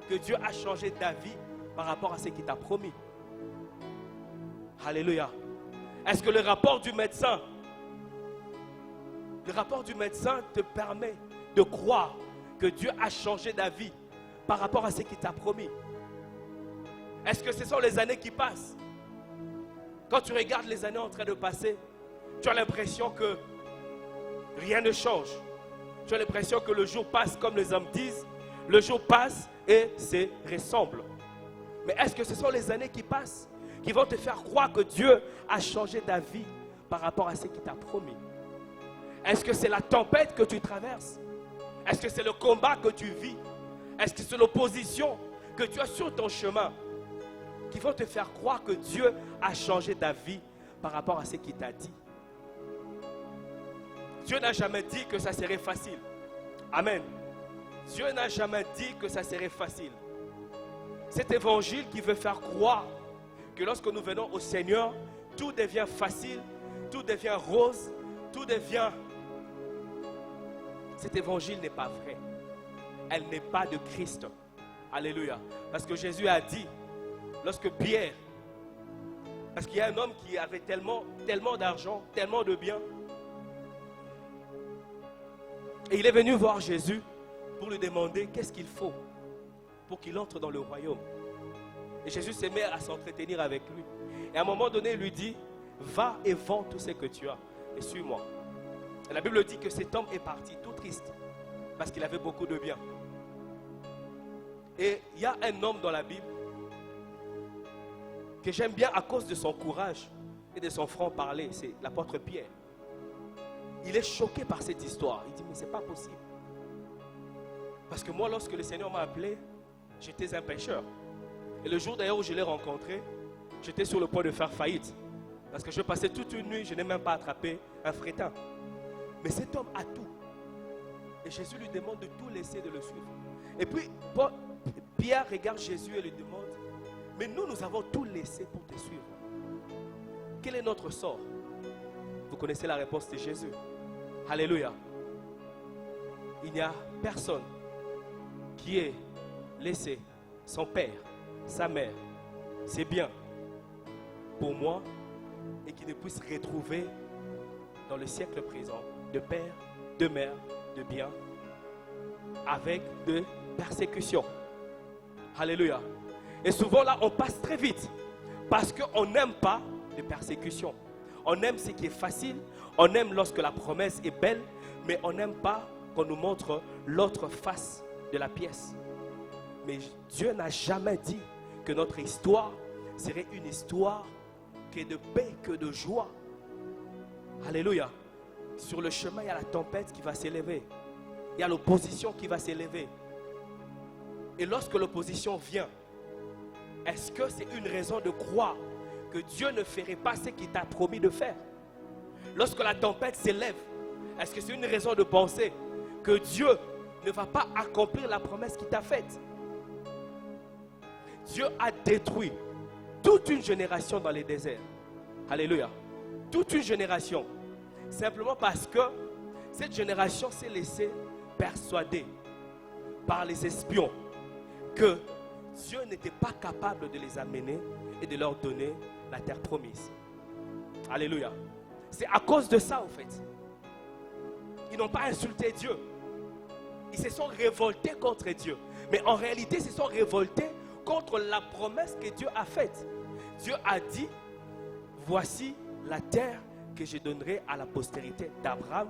que Dieu a changé ta vie par rapport à ce qu'il t'a promis? Alléluia. Est-ce que le rapport du médecin te permet de croire que Dieu a changé ta vie par rapport à ce qu'il t'a promis? Est-ce que ce sont les années qui passent? Quand tu regardes les années en train de passer, tu as l'impression que rien ne change. Tu as l'impression que le jour passe comme les hommes disent, le jour passe et se ressemble. Mais est-ce que ce sont les années qui passent qui vont te faire croire que Dieu a changé ta vie par rapport à ce qu'il t'a promis? Est-ce que c'est la tempête que tu traverses? Est-ce que c'est le combat que tu vis? Est-ce que c'est l'opposition que tu as sur ton chemin qui vont te faire croire que Dieu a changé ta vie par rapport à ce qu'il t'a dit? Dieu n'a jamais dit que ça serait facile. Amen. Dieu n'a jamais dit que ça serait facile. Cet évangile qui veut faire croire que lorsque nous venons au Seigneur, tout devient facile, tout devient rose, tout devient... Cet évangile n'est pas vrai. Elle n'est pas de Christ. Alléluia. Parce que Jésus a dit, lorsque Pierre, parce qu'il y a un homme qui avait tellement d'argent, tellement de biens, et il est venu voir Jésus pour lui demander qu'est-ce qu'il faut pour qu'il entre dans le royaume. Et Jésus se met à s'entretenir avec lui. Et à un moment donné, il lui dit, va et vends tout ce que tu as et suis-moi. Et la Bible dit que cet homme est parti tout triste parce qu'il avait beaucoup de biens. Et il y a un homme dans la Bible que j'aime bien à cause de son courage et de son franc-parler, c'est l'apôtre Pierre. Il est choqué par cette histoire. Il dit, mais ce n'est pas possible. Parce que moi, lorsque le Seigneur m'a appelé, j'étais un pécheur. Et le jour d'ailleurs où je l'ai rencontré, j'étais sur le point de faire faillite. Parce que je passais toute une nuit, je n'ai même pas attrapé un frétin. Mais cet homme a tout. Et Jésus lui demande de tout laisser, de le suivre. Et puis, Pierre regarde Jésus et lui demande, mais nous avons tout laissé pour te suivre. Quel est notre sort? Vous connaissez la réponse de Jésus. Alléluia. Il n'y a personne qui ait laissé son père, sa mère, ses biens pour moi et qui ne puisse retrouver dans le siècle présent de père, de mère, de biens avec de persécutions. Alléluia. Et souvent là, on passe très vite parce qu'on n'aime pas les persécutions. On aime ce qui est facile, on aime lorsque la promesse est belle, mais on n'aime pas qu'on nous montre l'autre face de la pièce. Mais Dieu n'a jamais dit que notre histoire serait une histoire que de paix, que de joie. Alléluia. Sur le chemin, il y a la tempête qui va s'élever. Il y a l'opposition qui va s'élever. Et lorsque l'opposition vient, est-ce que c'est une raison de croire que Dieu ne ferait pas ce qu'il t'a promis de faire? Lorsque la tempête s'élève, est-ce que c'est une raison de penser que Dieu ne va pas accomplir la promesse qu'il t'a faite? Dieu a détruit toute une génération dans les déserts. Alléluia. Toute une génération. Simplement parce que cette génération s'est laissée persuader par les espions que Dieu n'était pas capable de les amener et de leur donner la terre promise. Alléluia. C'est à cause de ça, en fait. Ils n'ont pas insulté Dieu. Ils se sont révoltés contre Dieu. Mais en réalité, ils se sont révoltés contre la promesse que Dieu a faite. Dieu a dit, voici la terre que je donnerai à la postérité d'Abraham,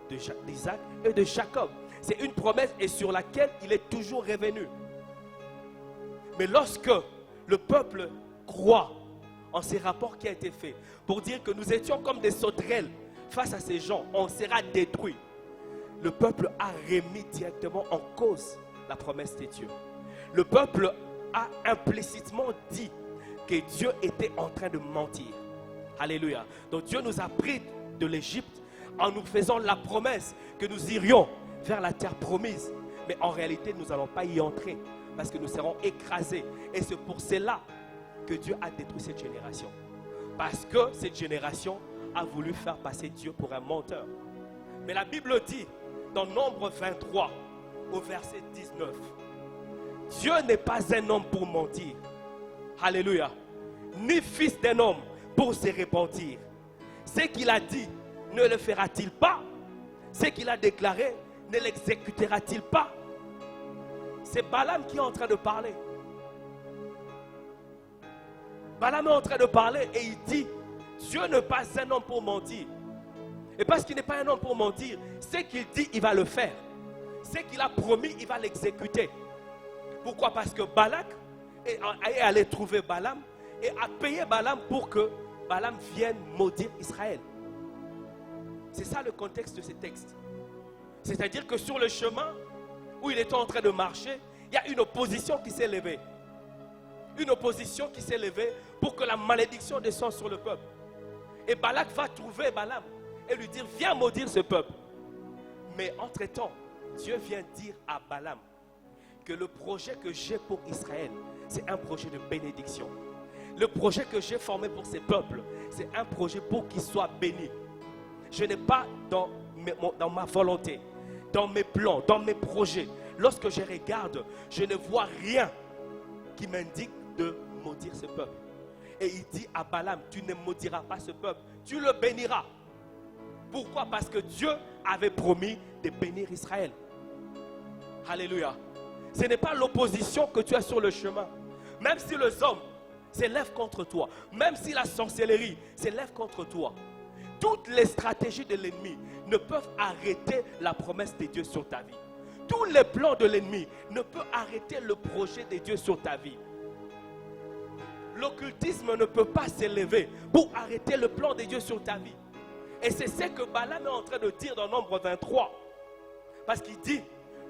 d'Isaac et de Jacob. C'est une promesse et sur laquelle il est toujours revenu. Mais lorsque le peuple croit en ces rapports qui ont été faits pour dire que nous étions comme des sauterelles face à ces gens, on sera détruit. Le peuple a remis directement en cause la promesse de Dieu. Le peuple a implicitement dit que Dieu était en train de mentir. Alléluia. Donc Dieu nous a pris de l'Égypte en nous faisant la promesse que nous irions vers la terre promise. Mais en réalité, nous n'allons pas y entrer parce que nous serons écrasés. Et c'est pour cela que Dieu a détruit cette génération. Parce que cette génération a voulu faire passer Dieu pour un menteur. Mais la Bible dit dans Nombre 23 au verset 19, Dieu n'est pas un homme pour mentir. Alléluia. Ni fils d'un homme pour se repentir. Ce qu'il a dit, ne le fera-t-il pas? Ce qu'il a déclaré, ne l'exécutera-t-il pas? C'est Balaam qui est en train de parler. Balaam est en train de parler et il dit, Dieu n'est pas un homme pour mentir. Et parce qu'il n'est pas un homme pour mentir, ce qu'il dit, il va le faire. Ce qu'il a promis, il va l'exécuter. Pourquoi? Parce que Balak est allé trouver Balaam et a payé Balaam pour que Balaam vienne maudire Israël. C'est ça le contexte de ces textes. C'est-à-dire que sur le chemin où il était en train de marcher, il y a une opposition qui s'est levée. Une opposition qui s'est levée pour que la malédiction descende sur le peuple. Et Balak va trouver Balaam et lui dire, viens maudire ce peuple. Mais entre-temps, Dieu vient dire à Balaam que le projet que j'ai pour Israël, c'est un projet de bénédiction. Le projet que j'ai formé pour ces peuples, c'est un projet pour qu'ils soient bénis. Je n'ai pas dans ma volonté, dans mes plans, dans mes projets, lorsque je regarde, je ne vois rien qui m'indique de maudire ce peuple. Et il dit à Balaam, tu ne maudiras pas ce peuple, tu le béniras. Pourquoi? Parce que Dieu avait promis de bénir Israël. Alléluia. Ce n'est pas l'opposition que tu as sur le chemin. Même si les hommes s'élèvent contre toi, même si la sorcellerie s'élève contre toi, toutes les stratégies de l'ennemi ne peuvent arrêter la promesse de Dieu sur ta vie. Tous les plans de l'ennemi ne peuvent arrêter le projet de Dieu sur ta vie. L'occultisme ne peut pas s'élever pour arrêter le plan de Dieu sur ta vie. Et c'est ce que Balaam est en train de dire dans Nombre 23. Parce qu'il dit,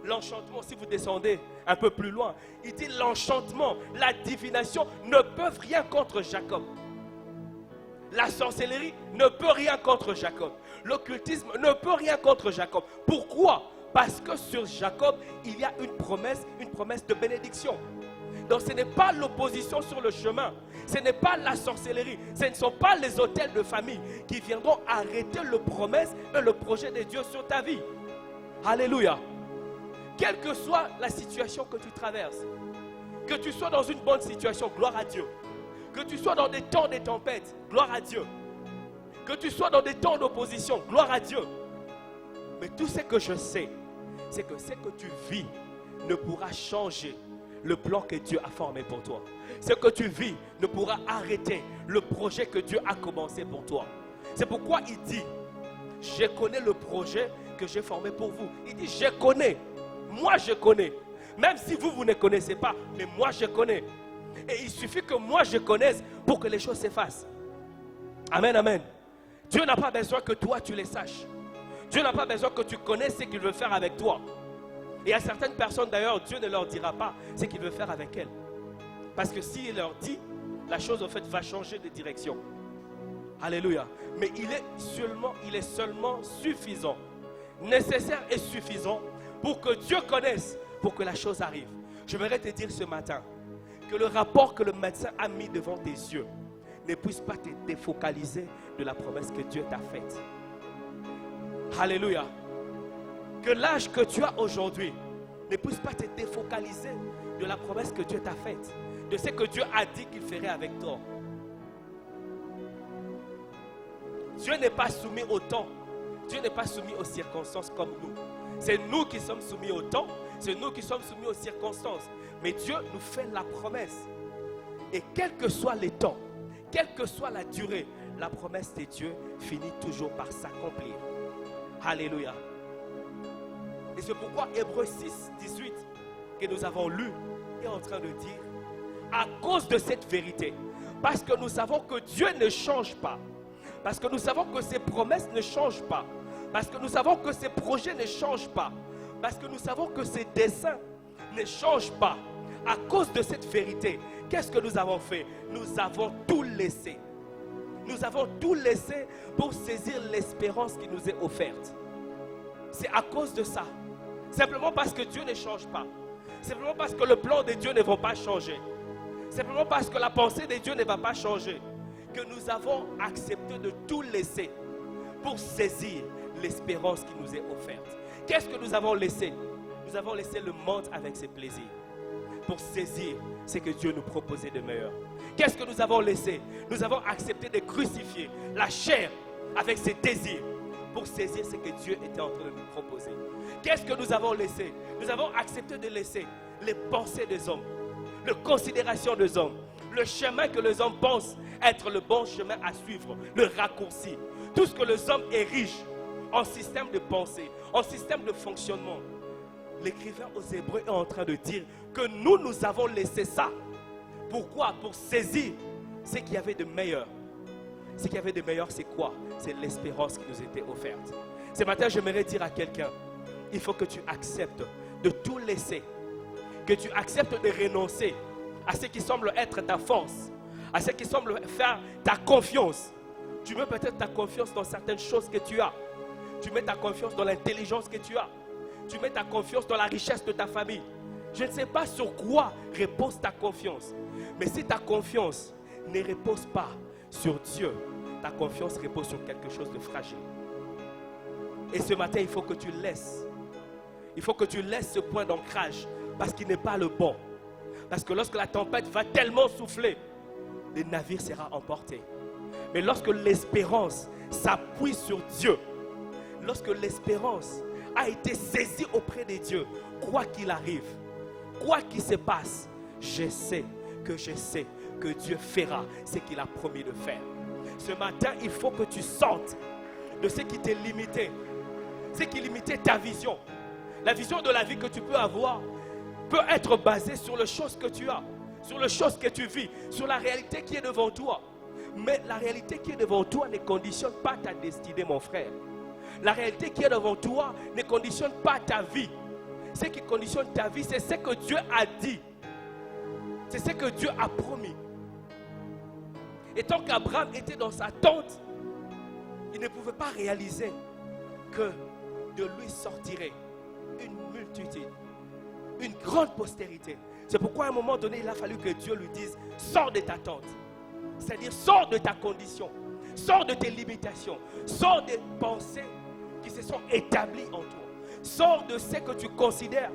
l'enchantement, si vous descendez un peu plus loin, il dit l'enchantement, la divination ne peuvent rien contre Jacob. La sorcellerie ne peut rien contre Jacob. L'occultisme ne peut rien contre Jacob. Pourquoi? Parce que sur Jacob, il y a une promesse de bénédiction. Donc ce n'est pas l'opposition sur le chemin. Ce n'est pas la sorcellerie. Ce ne sont pas les autels de famille qui viendront arrêter le promesse et le projet de Dieu sur ta vie. Alléluia. Quelle que soit la situation que tu traverses, que tu sois dans une bonne situation, gloire à Dieu. Que tu sois dans des temps de tempête, gloire à Dieu. Que tu sois dans des temps d'opposition, gloire à Dieu. Mais tout ce que je sais, c'est que ce que tu vis ne pourra changer le plan que Dieu a formé pour toi. Ce que tu vis ne pourra arrêter le projet que Dieu a commencé pour toi. C'est pourquoi il dit, je connais le projet que j'ai formé pour vous. Il dit, je connais. Moi, je connais. Même si vous ne connaissez pas, mais moi, je connais. Et il suffit que moi, je connaisse pour que les choses s'effacent. Amen, amen. Dieu n'a pas besoin que toi, tu les saches. Dieu n'a pas besoin que tu connaisses ce qu'il veut faire avec toi. Et à certaines personnes, d'ailleurs, Dieu ne leur dira pas ce qu'il veut faire avec elles. Parce que s'il leur dit, la chose, en fait, va changer de direction. Alléluia. Mais il est seulement suffisant, nécessaire et suffisant pour que Dieu connaisse, pour que la chose arrive. Je voudrais te dire ce matin que le rapport que le médecin a mis devant tes yeux ne puisse pas te défocaliser de la promesse que Dieu t'a faite. Alléluia. Que l'âge que tu as aujourd'hui ne puisse pas te défocaliser de la promesse que Dieu t'a faite, de ce que Dieu a dit qu'il ferait avec toi. Dieu n'est pas soumis au temps. Dieu n'est pas soumis aux circonstances comme nous. C'est nous qui sommes soumis au temps. C'est nous qui sommes soumis aux circonstances. Mais Dieu nous fait la promesse. Et quel que soit les temps, quelle que soit la durée, la promesse de Dieu finit toujours par s'accomplir. Alléluia. Et c'est pourquoi Hébreux 6, 18, que nous avons lu, est en train de dire, à cause de cette vérité, parce que nous savons que Dieu ne change pas, parce que nous savons que ses promesses ne changent pas, parce que nous savons que ses projets ne changent pas, parce que nous savons que ses desseins ne changent pas. À cause de cette vérité, qu'est-ce que nous avons fait? Nous avons tout laissé. Nous avons tout laissé pour saisir l'espérance qui nous est offerte. C'est à cause de ça. Simplement parce que Dieu ne change pas. Simplement parce que le plan de Dieu ne va pas changer. Simplement parce que la pensée de Dieu ne va pas changer. Que nous avons accepté de tout laisser pour saisir l'espérance qui nous est offerte. Qu'est-ce que nous avons laissé? Nous avons laissé le monde avec ses plaisirs pour saisir ce que Dieu nous proposait de meilleur. Qu'est-ce que nous avons laissé? Nous avons accepté de crucifier la chair avec ses désirs pour saisir ce que Dieu était en train de nous proposer. Qu'est-ce que nous avons laissé? Nous avons accepté de laisser les pensées des hommes, les considérations des hommes, le chemin que les hommes pensent être le bon chemin à suivre, le raccourci. Tout ce que les hommes érigent en système de pensée, en système de fonctionnement. L'écrivain aux Hébreux est en train de dire que nous avons laissé ça. Pourquoi? Pour saisir ce qu'il y avait de meilleur. Ce qu'il y avait de meilleur, c'est quoi? C'est l'espérance qui nous était offerte. Ce matin, j'aimerais dire à quelqu'un, il faut que tu acceptes de tout laisser, que tu acceptes de renoncer à ce qui semble être ta force, à ce qui semble faire ta confiance. Tu mets peut-être ta confiance dans certaines choses que tu as. Tu mets ta confiance dans l'intelligence que tu as. Tu mets ta confiance dans la richesse de ta famille. Je ne sais pas sur quoi repose ta confiance. Mais si ta confiance ne repose pas sur Dieu, ta confiance repose sur quelque chose de fragile. Et ce matin, il faut que tu laisses. Il faut que tu laisses ce point d'ancrage parce qu'il n'est pas le bon. Parce que lorsque la tempête va tellement souffler, le navire sera emporté. Mais lorsque l'espérance s'appuie sur Dieu, lorsque l'espérance a été saisie auprès de Dieu, quoi qu'il arrive, quoi qu'il se passe, je sais que Dieu fera ce qu'il a promis de faire. Ce matin, il faut que tu sortes de ce qui t'est limité, ce qui limitait ta vision. La vision de la vie que tu peux avoir peut être basée sur les choses que tu as, sur les choses que tu vis, sur la réalité qui est devant toi. Mais la réalité qui est devant toi ne conditionne pas ta destinée, mon frère. La réalité qui est devant toi ne conditionne pas ta vie. Ce qui conditionne ta vie, c'est ce que Dieu a dit. C'est ce que Dieu a promis. Et tant qu'Abraham était dans sa tente, il ne pouvait pas réaliser que de lui sortirait une multitude, une grande postérité. C'est pourquoi à un moment donné, il a fallu que Dieu lui dise, sors de ta tente. C'est-à-dire, sors de ta condition, sors de tes limitations, sors des pensées qui se sont établies en toi. Sors de ce que tu considères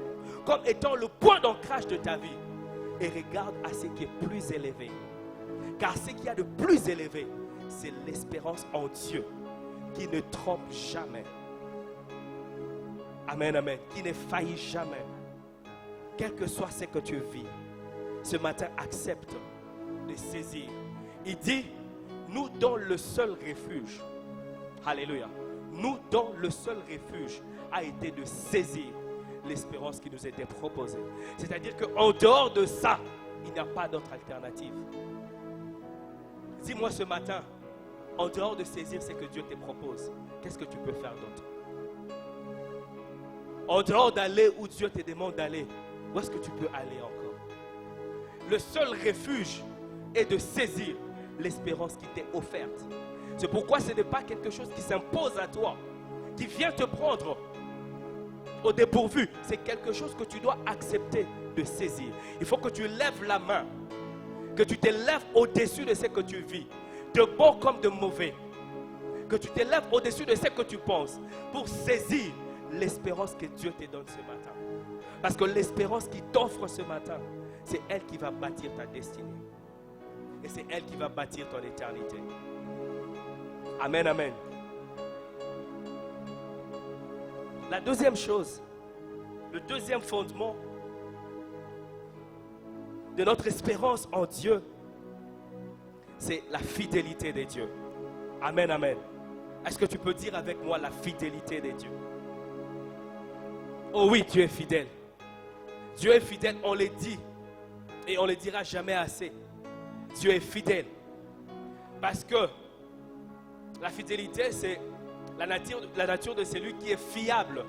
comme étant le point d'ancrage de ta vie et regarde à ce qui est plus élevé. Car ce qu'il y a de plus élevé, c'est l'espérance en Dieu qui ne trompe jamais. Amen, amen. Qui ne faillit jamais. Quel que soit ce que tu vis, ce matin, accepte de saisir. Il dit, nous dont le seul refuge, alléluia, nous dont le seul refuge a été de saisir l'espérance qui nous était proposée. C'est-à-dire qu'en dehors de ça, il n'y a pas d'autre alternative. Dis-moi ce matin, en dehors de saisir ce que Dieu te propose, qu'est-ce que tu peux faire d'autre? En dehors d'aller où Dieu te demande d'aller, où est-ce que tu peux aller encore? Le seul refuge est de saisir l'espérance qui t'est offerte. C'est pourquoi ce n'est pas quelque chose qui s'impose à toi, qui vient te prendre au dépourvu. C'est quelque chose que tu dois accepter de saisir. Il faut que tu lèves la main, que tu te lèves au-dessus de ce que tu vis, de bon comme de mauvais. Que tu te lèves au-dessus de ce que tu penses pour saisir l'espérance que Dieu te donne ce matin. Parce que l'espérance qui t'offre ce matin, c'est elle qui va bâtir ta destinée. Et c'est elle qui va bâtir ton éternité. Amen, amen. La deuxième chose, le deuxième fondement de notre espérance en Dieu, c'est la fidélité de Dieu. Amen, amen. Est-ce que tu peux dire avec moi la fidélité de Dieu? Oh oui, Dieu est fidèle. Dieu est fidèle, on le dit et on ne le dira jamais assez. Dieu est fidèle. Parce que la fidélité, c'est la nature de celui qui est fiable.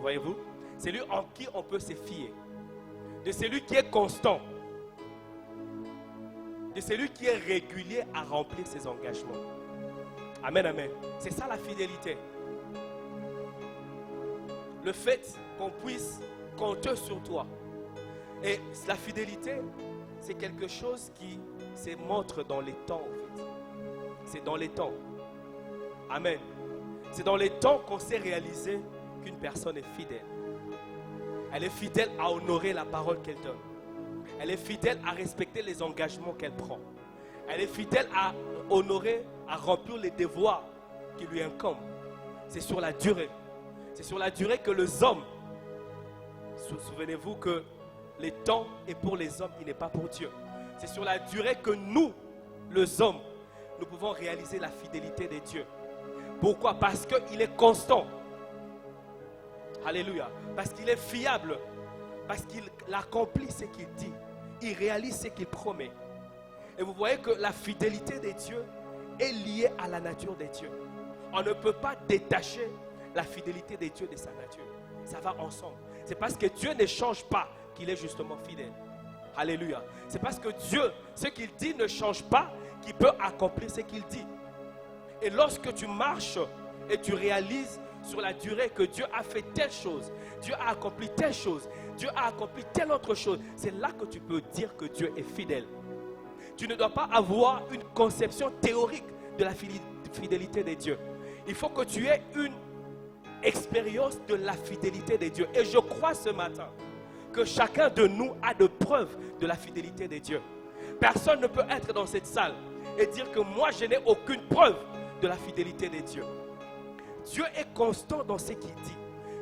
Voyez-vous? C'est lui en qui on peut se fier. De celui qui est constant. De celui qui est régulier à remplir ses engagements. Amen, amen. C'est ça la fidélité. Le fait qu'on puisse compter sur toi. Et la fidélité, c'est quelque chose qui se montre dans les temps, en fait. C'est dans les temps. Amen. C'est dans les temps qu'on sait réaliser qu'une personne est fidèle. Elle est fidèle à honorer la parole qu'elle donne. Elle est fidèle à respecter les engagements qu'elle prend. Elle est fidèle à honorer, à remplir les devoirs qui lui incombent. C'est sur la durée. C'est sur la durée que les hommes, souvenez-vous que le temps est pour les hommes, il n'est pas pour Dieu. C'est sur la durée que nous, les hommes, nous pouvons réaliser la fidélité de Dieu. Pourquoi? Parce qu'il est constant. Alléluia. Parce qu'il est fiable. Parce qu'il accomplit ce qu'il dit. Il réalise ce qu'il promet. Et vous voyez que la fidélité de Dieu est lié à la nature des dieux. On ne peut pas détacher la fidélité des dieux de sa nature. Ça va ensemble. C'est parce que Dieu ne change pas qu'il est justement fidèle. Alléluia. C'est parce que Dieu, ce qu'il dit ne change pas, qu'il peut accomplir ce qu'il dit. Et lorsque tu marches et tu réalises sur la durée que Dieu a fait telle chose, Dieu a accompli telle chose, Dieu a accompli telle autre chose, c'est là que tu peux dire que Dieu est fidèle. Tu ne dois pas avoir une conception théorique de la fidélité de Dieu. Il faut que tu aies une expérience de la fidélité de Dieu. Et je crois ce matin que chacun de nous a de preuves de la fidélité de Dieu. Personne ne peut être dans cette salle et dire que moi je n'ai aucune preuve de la fidélité de Dieu. Dieu est constant dans ce qu'il dit.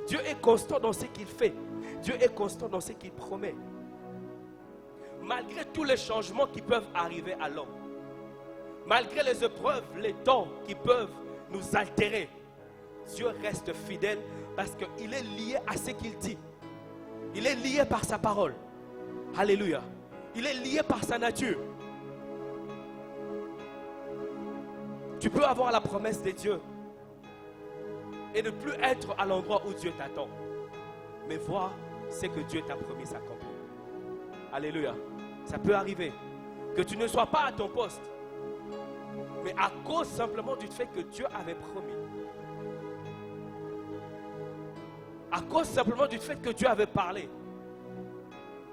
Dieu est constant dans ce qu'il fait. Dieu est constant dans ce qu'il promet. Malgré tous les changements qui peuvent arriver à l'homme, malgré les épreuves, les temps qui peuvent nous altérer, Dieu reste fidèle parce qu'il est lié à ce qu'il dit. Il est lié par sa parole. Alléluia. Il est lié par sa nature. Tu peux avoir la promesse de Dieu et ne plus être à l'endroit où Dieu t'attend, mais voir ce que Dieu t'a promis s'accomplir. Alléluia. Ça peut arriver que tu ne sois pas à ton poste, mais à cause simplement du fait que Dieu avait promis. À cause simplement du fait que Dieu avait parlé,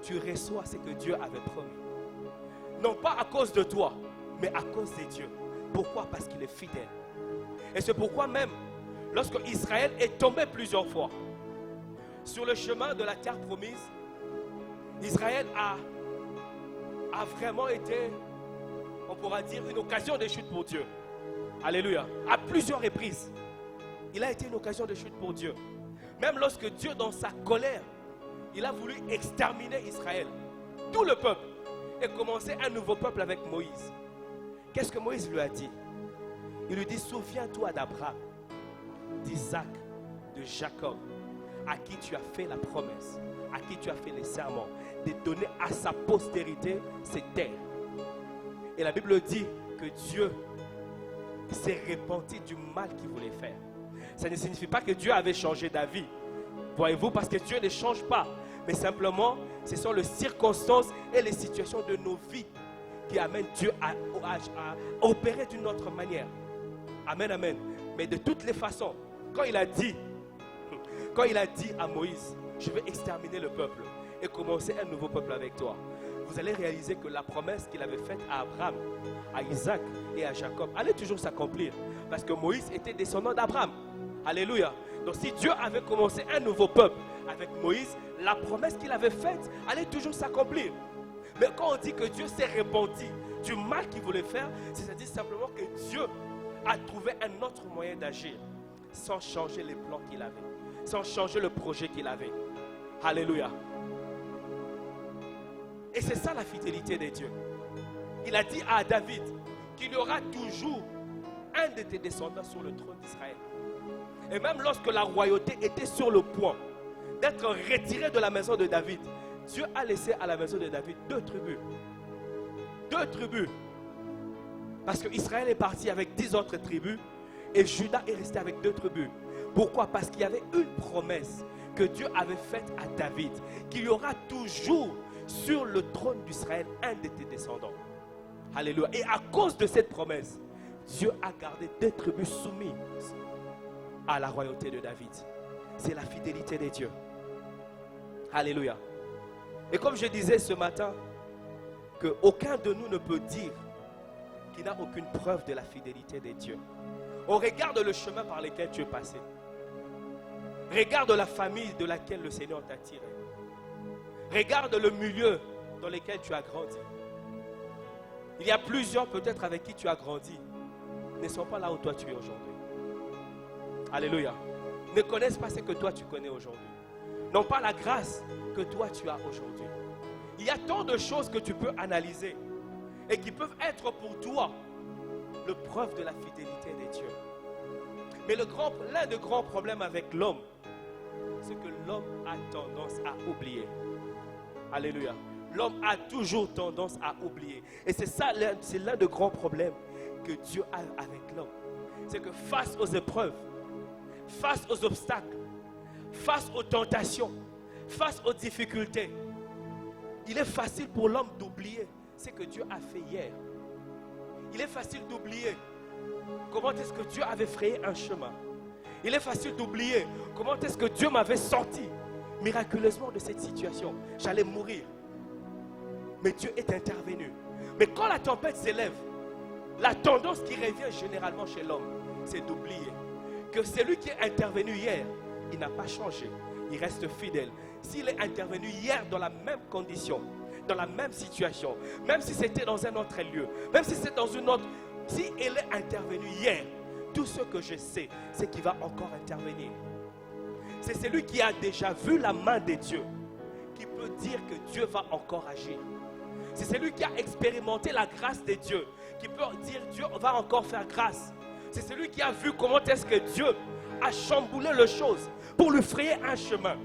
tu reçois ce que Dieu avait promis. Non pas à cause de toi, mais à cause de Dieu. Pourquoi? Parce qu'il est fidèle. Et c'est pourquoi même, lorsque Israël est tombé plusieurs fois sur le chemin de la terre promise, Israël a vraiment été, on pourra dire, une occasion de chute pour Dieu. Alléluia. À plusieurs reprises, il a été une occasion de chute pour Dieu. Même lorsque Dieu, dans sa colère, il a voulu exterminer Israël, tout le peuple, et commencer un nouveau peuple avec Moïse. Qu'est-ce que Moïse lui a dit? Il lui dit, souviens-toi d'Abraham, d'Isaac, de Jacob, à qui tu as fait la promesse, à qui tu as fait les serments, de donner à sa postérité ces terres. Et la Bible dit que Dieu s'est repenti du mal qu'il voulait faire. Ça ne signifie pas que Dieu avait changé d'avis. Voyez-vous, parce que Dieu ne change pas. Mais simplement, ce sont les circonstances et les situations de nos vies qui amènent Dieu à opérer d'une autre manière. Amen, amen. Mais de toutes les façons, quand il a dit à Moïse, je vais exterminer le peuple et commencer un nouveau peuple avec toi, vous allez réaliser que la promesse qu'il avait faite à Abraham, à Isaac et à Jacob allait toujours s'accomplir. Parce que Moïse était descendant d'Abraham. Alléluia. Donc si Dieu avait commencé un nouveau peuple avec Moïse, la promesse qu'il avait faite allait toujours s'accomplir. Mais quand on dit que Dieu s'est repenti du mal qu'il voulait faire, c'est-à-dire simplement que Dieu a trouvé un autre moyen d'agir sans changer les plans qu'il avait, sans changer le projet qu'il avait. Alléluia. Et c'est ça la fidélité de Dieu. Il a dit à David qu'il y aura toujours un de tes descendants sur le trône d'Israël. Et même lorsque la royauté était sur le point d'être retirée de la maison de David, Dieu a laissé à la maison de David deux tribus. Deux tribus. Parce qu'Israël est parti avec 10 autres tribus et Juda est resté avec 2 tribus. Pourquoi? Parce qu'il y avait une promesse que Dieu avait faite à David, qu'il y aura toujours sur le trône d'Israël un de tes descendants. Alléluia. Et à cause de cette promesse, Dieu a gardé 2 tribus soumises à la royauté de David. C'est la fidélité de Dieu. Alléluia. Et comme je disais ce matin, qu'aucun de nous ne peut dire qu'il n'a aucune preuve de la fidélité de Dieu. On regarde le chemin par lequel tu es passé. Regarde la famille de laquelle le Seigneur t'a tiré. Regarde le milieu dans lequel tu as grandi. Il y a plusieurs peut-être avec qui tu as grandi, ne sont pas là où toi tu es aujourd'hui. Alléluia. Ne connaissent pas ce que toi tu connais aujourd'hui. N'ont pas la grâce que toi tu as aujourd'hui. Il y a tant de choses que tu peux analyser et qui peuvent être pour toi le preuve de la fidélité de Dieu. Mais l'un des grands problèmes avec l'homme, c'est que l'homme a tendance à oublier. Alléluia. l'homme a toujours tendance à oublier. Et c'est ça, c'est l'un des grands problèmes que Dieu a avec l'homme. C'est que face aux épreuves, face aux obstacles, face aux tentations, face aux difficultés, il est facile pour l'homme d'oublier ce que Dieu a fait hier. Il est facile d'oublier comment est-ce que Dieu avait frayé un chemin. Il est facile d'oublier comment est-ce que Dieu m'avait sorti miraculeusement de cette situation. J'allais mourir. Mais Dieu est intervenu. Mais quand la tempête s'élève, la tendance qui revient généralement chez l'homme, c'est d'oublier que celui qui est intervenu hier, il n'a pas changé. Il reste fidèle. S'il est intervenu hier dans la même condition, dans la même situation, même si c'était dans un autre lieu, même si c'est dans une autre, si il est intervenu hier, tout ce que je sais, c'est qu'il va encore intervenir. C'est celui qui a déjà vu la main de Dieu qui peut dire que Dieu va encore agir. C'est celui qui a expérimenté la grâce de Dieu qui peut dire Dieu va encore faire grâce. C'est celui qui a vu comment est-ce que Dieu a chamboulé les choses pour lui frayer un chemin,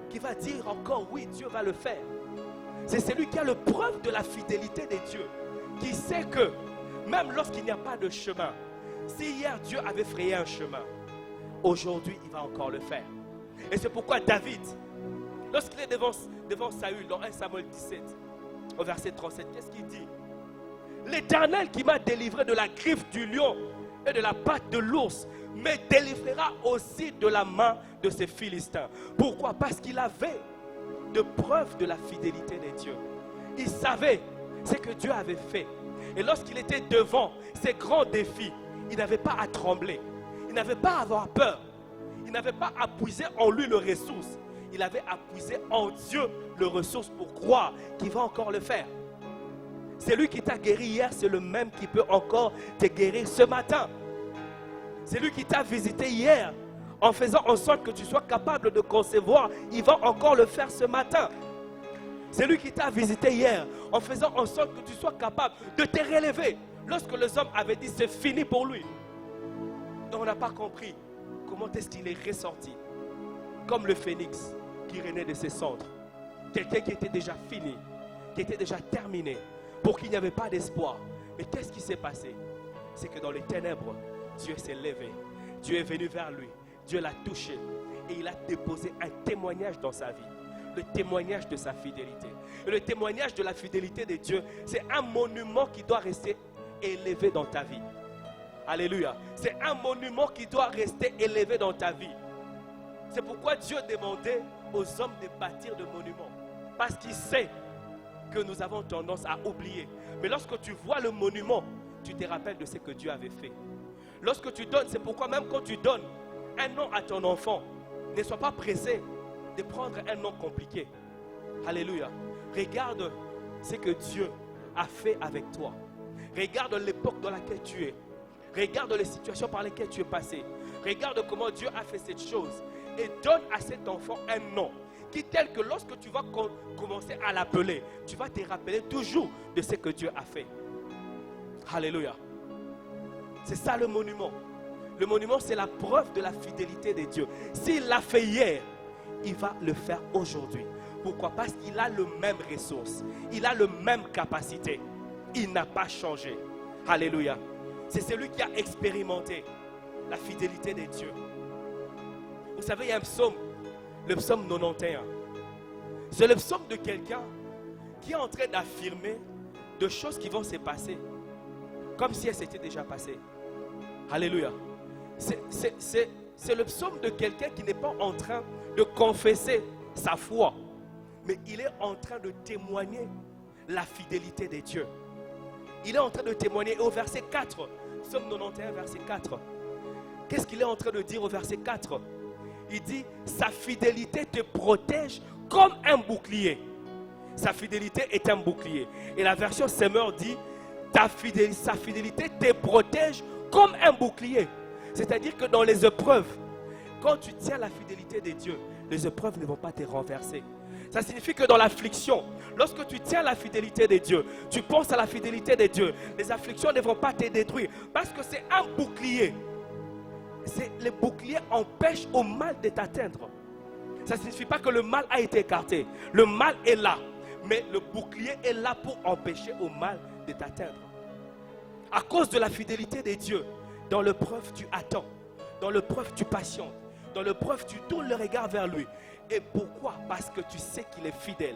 qui va dire encore oui, Dieu va le faire. C'est celui qui a le preuve de la fidélité de Dieu, qui sait que même lorsqu'il n'y a pas de chemin, si hier Dieu avait frayé un chemin, aujourd'hui il va encore le faire. Et c'est pourquoi David, lorsqu'il est devant Saül dans 1 Samuel 17, au verset 37, qu'est-ce qu'il dit? L'Éternel qui m'a délivré de la griffe du lion et de la patte de l'ours me délivrera aussi de la main de ces Philistins. Pourquoi? Parce qu'il avait de preuves de la fidélité de Dieu. Il savait ce que Dieu avait fait. Et lorsqu'il était devant ces grands défis, il n'avait pas à trembler. Il n'avait pas à avoir peur. Il n'avait pas à puiser en lui le ressource. Il avait à puiser en Dieu le ressource pour croire qu'il va encore le faire. C'est lui qui t'a guéri hier, c'est le même qui peut encore te guérir ce matin. C'est lui qui t'a visité hier en faisant en sorte que tu sois capable de concevoir. Il va encore le faire ce matin. C'est lui qui t'a visité hier en faisant en sorte que tu sois capable de te relever. Lorsque les hommes avaient dit c'est fini pour lui. Et on n'a pas compris comment est-ce qu'il est ressorti. Comme le phénix qui renaît de ses cendres. Quelqu'un qui était déjà fini, qui était déjà terminé, pour qu'il n'y avait pas d'espoir. Mais qu'est-ce qui s'est passé? C'est que dans les ténèbres, Dieu s'est levé. Dieu est venu vers lui. Dieu l'a touché. Et il a déposé un témoignage dans sa vie. Le témoignage de sa fidélité. Et le témoignage de la fidélité de Dieu, c'est un monument qui doit rester élevé dans ta vie. Alléluia. C'est un monument qui doit rester élevé dans ta vie. C'est pourquoi Dieu demandait aux hommes de bâtir de monuments. Parce qu'il sait que nous avons tendance à oublier. Mais lorsque tu vois le monument, tu te rappelles de ce que Dieu avait fait. Lorsque tu donnes, c'est pourquoi même quand tu donnes un nom à ton enfant, ne sois pas pressé de prendre un nom compliqué. Alléluia. Regarde ce que Dieu a fait avec toi. Regarde l'époque dans laquelle tu es. Regarde les situations par lesquelles tu es passé. Regarde comment Dieu a fait cette chose. Et donne à cet enfant un nom qui tel que lorsque tu vas commencer à l'appeler, tu vas te rappeler toujours de ce que Dieu a fait. Alléluia. C'est ça le monument. Le monument, c'est la preuve de la fidélité de Dieu. S'il l'a fait hier, il va le faire aujourd'hui. Pourquoi? Parce qu'il a le même ressource. Il a le même capacité. Il n'a pas changé. Alléluia. C'est celui qui a expérimenté la fidélité de Dieu. Vous savez, il y a un psaume, le psaume 91. C'est le psaume de quelqu'un qui est en train d'affirmer de choses qui vont se passer comme si elles s'étaient déjà passées. Alléluia. C'est le psaume de quelqu'un qui n'est pas en train de confesser sa foi, mais il est en train de témoigner la fidélité de Dieu. Il est en train de témoigner. Et au verset 4, psaume 91, verset 4, qu'est-ce qu'il est en train de dire au verset 4? Il dit, sa fidélité te protège comme un bouclier. Sa fidélité est un bouclier. Et la version Semeur dit, sa fidélité te protège comme un bouclier. C'est-à-dire que dans les épreuves, quand tu tiens la fidélité de Dieu, les épreuves ne vont pas te renverser. Ça signifie que dans l'affliction, lorsque tu tiens la fidélité de Dieu, tu penses à la fidélité de Dieu, les afflictions ne vont pas te détruire. Parce que c'est un bouclier. Le bouclier empêche au mal de t'atteindre. Ça ne signifie pas que le mal a été écarté. Le mal est là. Mais le bouclier est là pour empêcher au mal de t'atteindre. À cause de la fidélité de Dieu, dans l'épreuve tu attends, dans l'épreuve tu patientes, dans l'épreuve tu tournes le regard vers lui. Et pourquoi? Parce que tu sais qu'il est fidèle.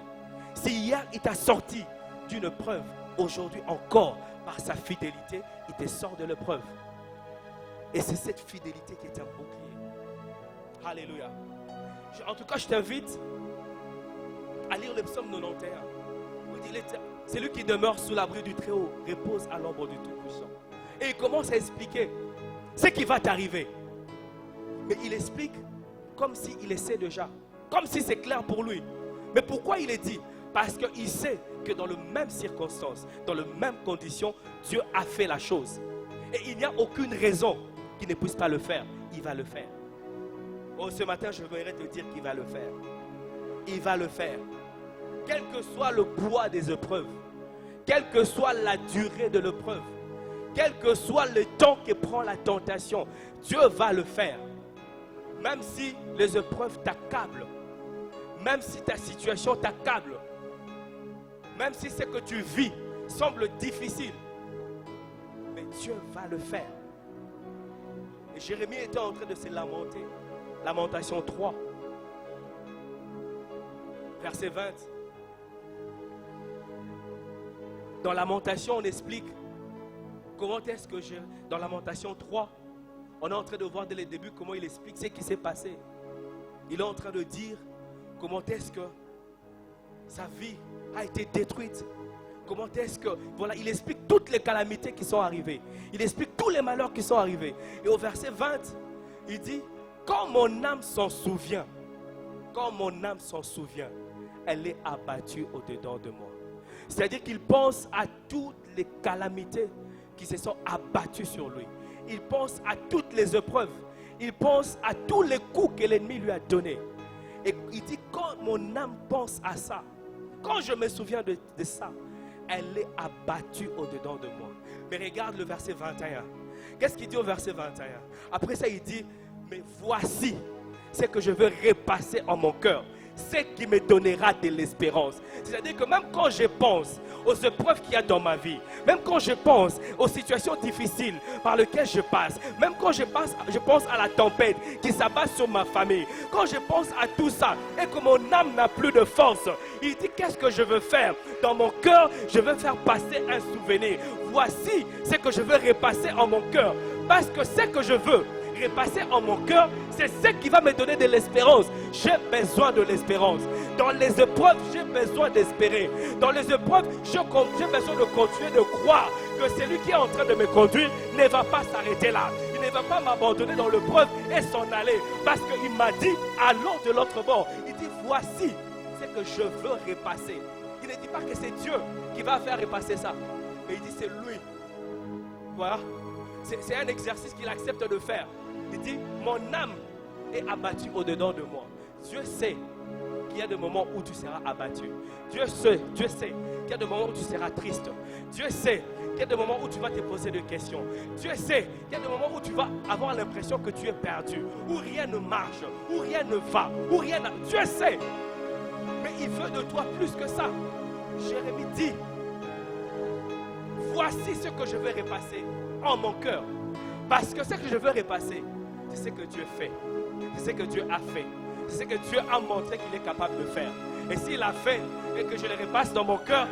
Si hier il t'a sorti d'une épreuve, aujourd'hui encore, par sa fidélité, il te sort de l'épreuve. Et c'est cette fidélité qui est un bouclier. Alléluia. En tout cas, je t'invite à lire le psaume 91. Celui qui demeure sous l'abri du Très-Haut repose à l'ombre du Tout-Puissant. Et il commence à expliquer ce qui va t'arriver. Mais il explique comme s'il essaie déjà, comme si c'est clair pour lui. Mais pourquoi il est dit? Parce qu'il sait que dans les mêmes circonstances, dans les mêmes conditions, Dieu a fait la chose. Et il n'y a aucune raison qu'il ne puisse pas le faire. Il va le faire. Oh, ce matin, je voudrais te dire qu'il va le faire. Il va le faire. Quel que soit le poids des épreuves, quelle que soit la durée de l'épreuve, quel que soit le temps que prend la tentation, Dieu va le faire. Même si les épreuves t'accablent, même si ta situation t'accable, même si ce que tu vis semble difficile, mais Dieu va le faire. Et Jérémie était en train de se lamenter. Lamentation 3, verset 20. Dans Lamentation, on explique comment est-ce que dans Lamentation 3, on est en train de voir dès le début comment il explique ce qui s'est passé. Il est en train de dire comment est-ce que sa vie a été détruite. Comment est-ce que... Voilà, il explique toutes les calamités qui sont arrivées. Il explique tous les malheurs qui sont arrivés. Et au verset 20, il dit, quand mon âme s'en souvient, elle est abattue au-dedans de moi. C'est-à-dire qu'il pense à toutes les calamités qui se sont abattues sur lui. Il pense à toutes les épreuves. Il pense à tous les coups que l'ennemi lui a donnés. Et il dit, quand mon âme pense à ça, quand je me souviens de ça, elle est abattue au-dedans de moi. Mais regarde le verset 21. Qu'est-ce qu'il dit au verset 21? Après ça, il dit, mais voici ce que je veux repasser en mon cœur, ce qui me donnera de l'espérance. C'est-à-dire que même quand je pense aux épreuves qu'il y a dans ma vie, même quand je pense aux situations difficiles par lesquelles je passe, même quand je pense à la tempête qui s'abat sur ma famille, quand je pense à tout ça et que mon âme n'a plus de force, il dit, qu'est-ce que je veux faire? Dans mon cœur, je veux faire passer un souvenir. Voici ce que je veux repasser en mon cœur. Parce que ce que je veux repasser en mon cœur, c'est ce qui va me donner de l'espérance. J'ai besoin de l'espérance. Dans les épreuves, j'ai besoin d'espérer. Dans les épreuves, j'ai besoin de continuer de croire que celui qui est en train de me conduire ne va pas s'arrêter là. Il ne va pas m'abandonner dans l'épreuve et s'en aller. Parce qu'il m'a dit, allons de l'autre bord. Il dit, voici ce que je veux repasser. Il ne dit pas que c'est Dieu qui va faire repasser ça. Mais il dit, c'est lui. Voilà. C'est un exercice qu'il accepte de faire. Il dit, mon âme est abattue au-dedans de moi. Dieu sait qu'il y a des moments où tu seras abattu. Dieu sait qu'il y a des moments où tu seras triste. Dieu sait qu'il y a des moments où tu vas te poser des questions. Dieu sait qu'il y a des moments où tu vas avoir l'impression que tu es perdu, où rien ne marche, où rien ne va, où rien n'a... Dieu sait. Mais il veut de toi plus que ça. Jérémie dit, voici ce que je vais repasser en mon cœur. Parce que ce que je veux repasser, c'est ce que Dieu fait. C'est ce que Dieu a fait. C'est ce que Dieu a montré qu'il est capable de faire. Et s'il a fait et que je le repasse dans mon cœur,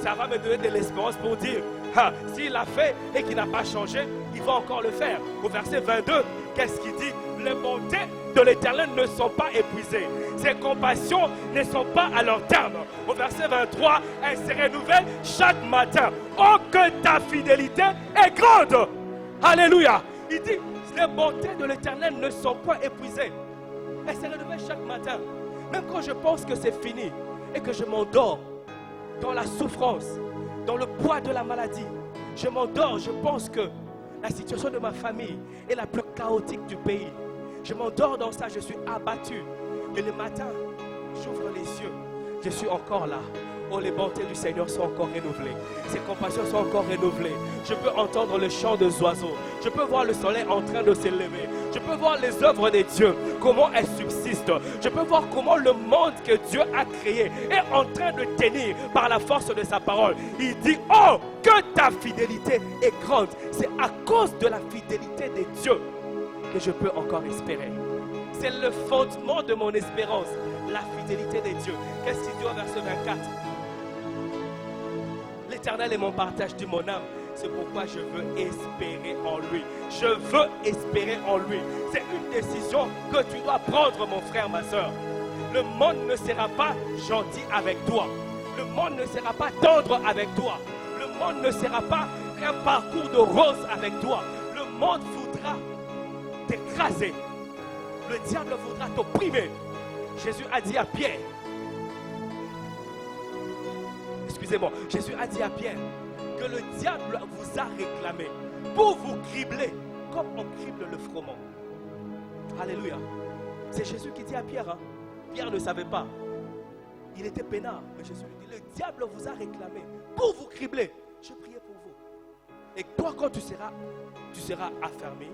ça va me donner de l'espérance pour dire, s'il a fait et qu'il n'a pas changé, il va encore le faire. Au verset 22, qu'est-ce qu'il dit? Les bontés de l'Éternel ne sont pas épuisées. Ses compassions ne sont pas à leur terme. Au verset 23, elles se renouvellent chaque matin. Oh, que ta fidélité est grande! Alléluia! Il dit, les bontés de l'Éternel ne sont pas épuisées. Elles se renouvellent chaque matin. Même quand je pense que c'est fini et que je m'endors dans la souffrance, dans le poids de la maladie, je m'endors, je pense que la situation de ma famille est la plus chaotique du pays. Je m'endors dans ça, je suis abattu. Mais le matin, j'ouvre les yeux, je suis encore là. Oh, les bontés du Seigneur sont encore renouvelées. Ses compassions sont encore renouvelées. Je peux entendre le chant des oiseaux. Je peux voir le soleil en train de se lever. Je peux voir les œuvres de Dieu, comment elles subsistent. monde. Je peux voir comment le monde que Dieu a créé est en train de tenir par la force de sa parole. Il dit, oh, que ta fidélité est grande. C'est à cause de la fidélité de Dieu que je peux encore espérer. C'est le fondement de mon espérance, la fidélité de Dieu. Qu'est-ce qu'il dit au verset 24? L'Éternel est mon partage de mon âme. C'est pourquoi je veux espérer en lui. Je veux espérer en lui. C'est une décision que tu dois prendre, mon frère, ma soeur. Le monde ne sera pas gentil avec toi. Le monde ne sera pas tendre avec toi. Le monde ne sera pas un parcours de rose avec toi. Le monde voudra t'écraser. Le diable voudra t'opprimer. Jésus a dit à Pierre, excusez-moi, Jésus a dit à Pierre que le diable vous a réclamé pour vous cribler comme on crible le froment. Alléluia. C'est Jésus qui dit à Pierre, hein? Pierre ne savait pas. Il était peinard, mais Jésus lui dit, le diable vous a réclamé pour vous cribler. Je priais pour vous. Et toi, quand tu seras affermi,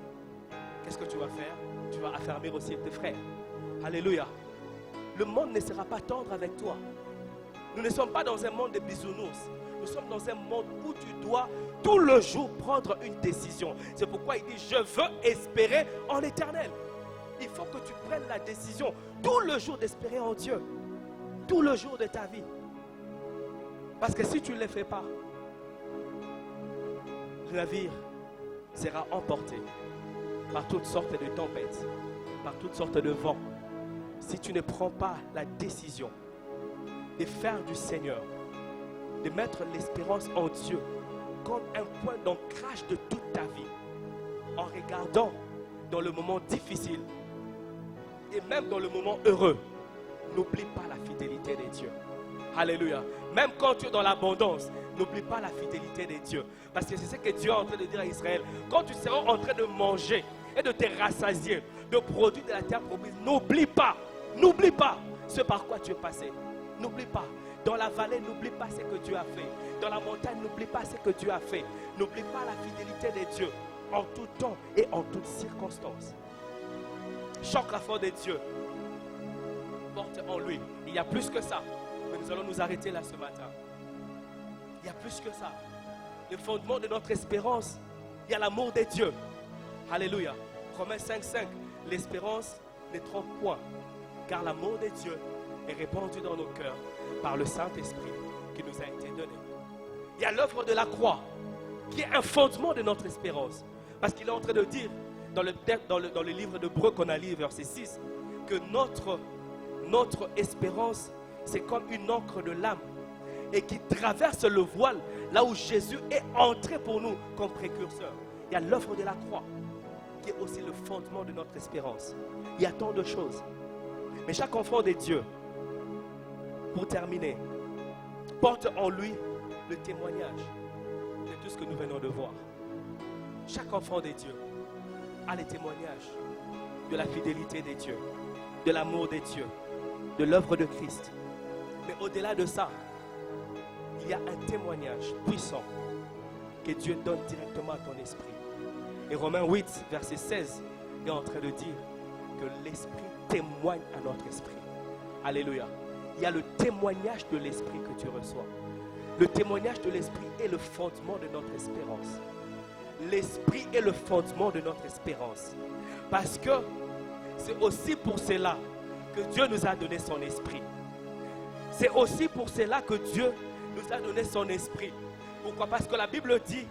qu'est-ce que tu vas faire? Tu vas affermir aussi tes frères. Alléluia. Le monde ne sera pas tendre avec toi. Nous ne sommes pas dans un monde de bisounours. Nous sommes dans un monde où tu dois tout le jour prendre une décision. C'est pourquoi il dit, je veux espérer en l'Éternel. Il faut que tu prennes la décision tout le jour d'espérer en Dieu. Tout le jour de ta vie. Parce que si tu ne le fais pas, le navire sera emporté par toutes sortes de tempêtes, par toutes sortes de vents. Si tu ne prends pas la décision de faire du Seigneur, de mettre l'espérance en Dieu comme un point d'ancrage de toute ta vie, en regardant dans le moment difficile et même dans le moment heureux, n'oublie pas la fidélité de Dieu. Alléluia. Même quand tu es dans l'abondance, n'oublie pas la fidélité de Dieu. Parce que c'est ce que Dieu est en train de dire à Israël. Quand tu seras en train de manger et de te rassasier de produits de la terre promise, n'oublie pas ce par quoi tu es passé. N'oublie pas. Dans la vallée, n'oublie pas ce que Dieu a fait. Dans la montagne, n'oublie pas ce que Dieu a fait. N'oublie pas la fidélité de Dieu en tout temps et en toutes circonstances. Chaque enfant de Dieu porte en lui. Il y a plus que ça. Mais nous allons nous arrêter là ce matin. Il y a plus que ça. Le fondement de notre espérance, il y a l'amour de Dieu. Alléluia. Romains 5:5. L'espérance ne trompe point, car l'amour de Dieu est répandu dans nos cœurs par le Saint-Esprit qui nous a été donné. Il y a l'œuvre de la croix qui est un fondement de notre espérance. Parce qu'il est en train de dire dans le livre d'Hébreux qu'on a lu, verset 6, que notre espérance, c'est comme une encre de l'âme et qui traverse le voile là où Jésus est entré pour nous comme précurseur. Il y a l'œuvre de la croix qui est aussi le fondement de notre espérance. Il y a tant de choses. Mais chaque enfant de Dieu, pour terminer, porte en lui le témoignage de tout ce que nous venons de voir. Chaque enfant de Dieu a le témoignage de la fidélité de Dieu, de l'amour de Dieu, de l'œuvre de Christ. Mais au-delà de ça, il y a un témoignage puissant que Dieu donne directement à ton esprit. Et Romains 8, verset 16, est en train de dire que l'esprit témoigne à notre esprit. Alléluia. Il y a le témoignage de l'esprit que tu reçois. Le témoignage de l'esprit est le fondement de notre espérance. L'esprit est le fondement de notre espérance. Parce que c'est aussi pour cela que Dieu nous a donné son esprit. C'est aussi pour cela que Dieu nous a donné son esprit. Pourquoi? Parce que la Bible dit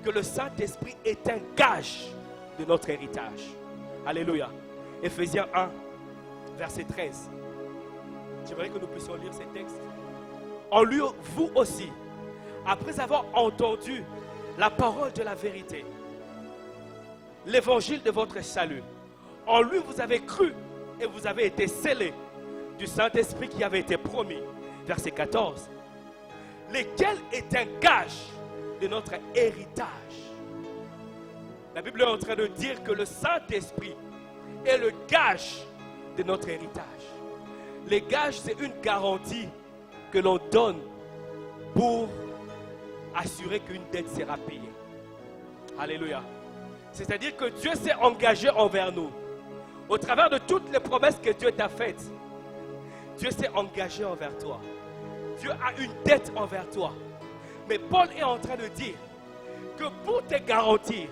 que le Saint-Esprit est un gage de notre héritage. Alléluia. Éphésiens 1, verset 13. J'aimerais que nous puissions lire ces textes. En lui, vous aussi, après avoir entendu la parole de la vérité, l'évangile de votre salut, en lui vous avez cru et vous avez été scellés du Saint-Esprit qui avait été promis. Verset 14. Lequel est un gage de notre héritage. La Bible est en train de dire que le Saint-Esprit est le gage de notre héritage. Les gages, c'est une garantie que l'on donne pour assurer qu'une dette sera payée. Alléluia. C'est-à-dire que Dieu s'est engagé envers nous Au travers de toutes les promesses que Dieu t'a faites, Dieu s'est engagé envers toi. Dieu a une dette envers toi. Mais Paul est en train de dire que pour te garantir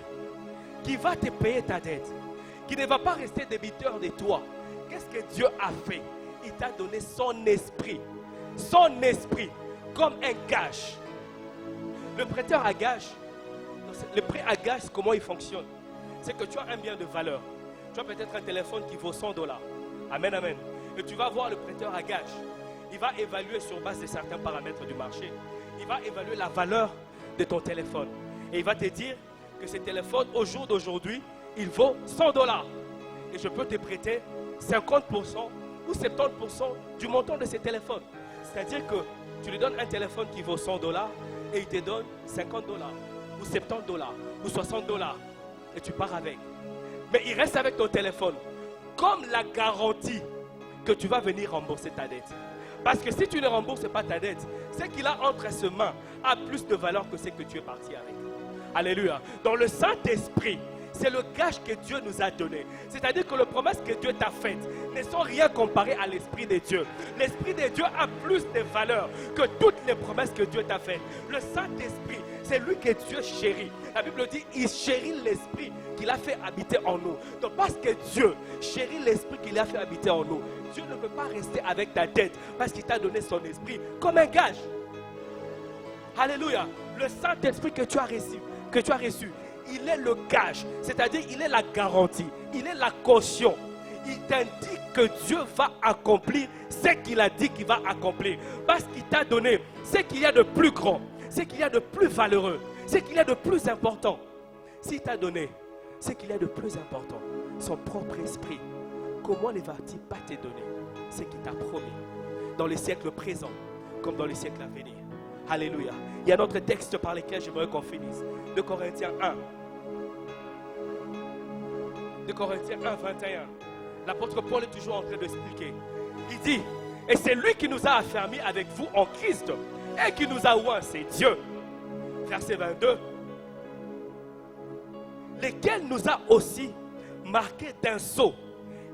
qu'il va te payer ta dette, qu'il ne va pas rester débiteur de toi, qu'est-ce que Dieu a fait? Il t'a donné son esprit comme un gage. Le prêteur à gage, le prêt à gage, comment il fonctionne? C'est que tu as un bien de valeur. Tu as peut-être un téléphone qui vaut $100. Amen, amen. Et tu vas voir le prêteur à gage. Il va évaluer sur base de certains paramètres du marché. Il va évaluer la valeur de ton téléphone. Et il va te dire que ce téléphone, au jour d'aujourd'hui, il vaut $100. Et je peux te prêter 50% ou 70% du montant de ce téléphone. C'est-à-dire que tu lui donnes un téléphone qui vaut $100 et il te donne $50 ou $70 ou $60 et tu pars avec. Mais il reste avec ton téléphone comme la garantie que tu vas venir rembourser ta dette. Parce que si tu ne rembourses pas ta dette, ce qu'il a entre ses mains a plus de valeur que ce que tu es parti avec. Alléluia. Dans le Saint-Esprit, c'est le gage que Dieu nous a donné. C'est-à-dire que les promesses que Dieu t'a faites ne sont rien comparées à l'Esprit de Dieu. L'Esprit de Dieu a plus de valeur que toutes les promesses que Dieu t'a faites. Le Saint-Esprit, c'est lui que Dieu chérit. La Bible dit, il chérit l'Esprit qu'il a fait habiter en nous. Donc parce que Dieu chérit l'Esprit qu'il a fait habiter en nous, Dieu ne peut pas rester avec ta dette parce qu'il t'a donné son Esprit comme un gage. Alléluia. Le Saint-Esprit que tu as reçu, il est le gage, c'est-à-dire il est la garantie, il est la caution. Il t'indique que Dieu va accomplir ce qu'il a dit qu'il va accomplir. Parce qu'il t'a donné ce qu'il y a de plus grand, ce qu'il y a de plus valeureux, ce qu'il y a de plus important. S'il t'a donné ce qu'il y a de plus important, son propre esprit, comment ne va-t-il pas te donner ce qu'il t'a promis dans les siècles présents comme dans les siècles à venir? Alléluia. Il y a un autre texte par lequel j'aimerais qu'on finisse. De Corinthiens 1. De Corinthiens 1, 21. L'apôtre Paul est toujours en train d'expliquer. Il dit, et c'est lui qui nous a affermis avec vous en Christ et qui nous a oint, c'est Dieu. Verset 22. Lequel nous a aussi marqué d'un sceau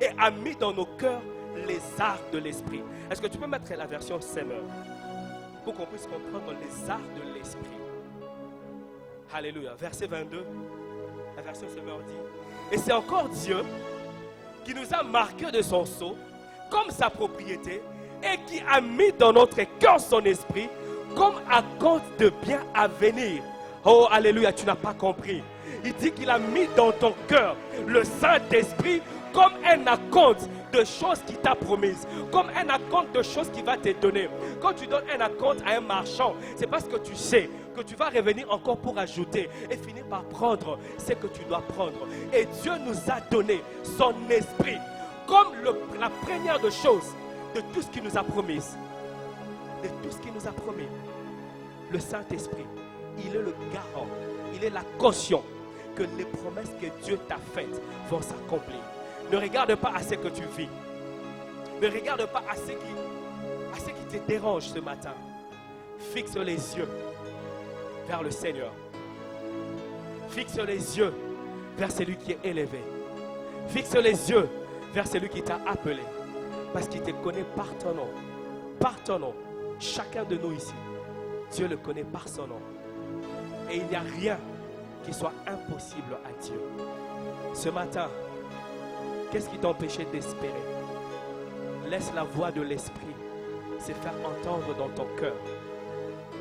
et a mis dans nos cœurs les arts de l'esprit. Est-ce que tu peux mettre la version Semeur pour qu'on puisse comprendre les arts de l'esprit? Alléluia. Verset 22, la version Semeur dit, et c'est encore Dieu qui nous a marqué de son sceau comme sa propriété et qui a mis dans notre cœur son esprit comme un compte de bien à venir. Oh, alléluia, tu n'as pas compris. Il dit qu'il a mis dans ton cœur le Saint-Esprit comme un acompte de choses qu'il t'a promises, comme un acompte de choses qu'il va te donner. Quand tu donnes un acompte à un marchand, c'est parce que tu sais que tu vas revenir encore pour ajouter et finir par prendre ce que tu dois prendre. Et Dieu nous a donné son esprit comme la première de choses de tout ce qu'il nous a promis. De tout ce qu'il nous a promis. Le Saint-Esprit, il est le garant, il est la caution que les promesses que Dieu t'a faites vont s'accomplir. Ne regarde pas à ce que tu vis. Ne regarde pas à ce qui te dérange ce matin. Fixe les yeux vers le Seigneur. Fixe les yeux vers celui qui est élevé. Fixe les yeux vers celui qui t'a appelé. Parce qu'il te connaît par ton nom. Par ton nom. Chacun de nous ici, Dieu le connaît par son nom. Et il n'y a rien qui soit impossible à Dieu. Ce matin, qu'est-ce qui t'empêchait d'espérer? Laisse la voix de l'Esprit se faire entendre dans ton cœur.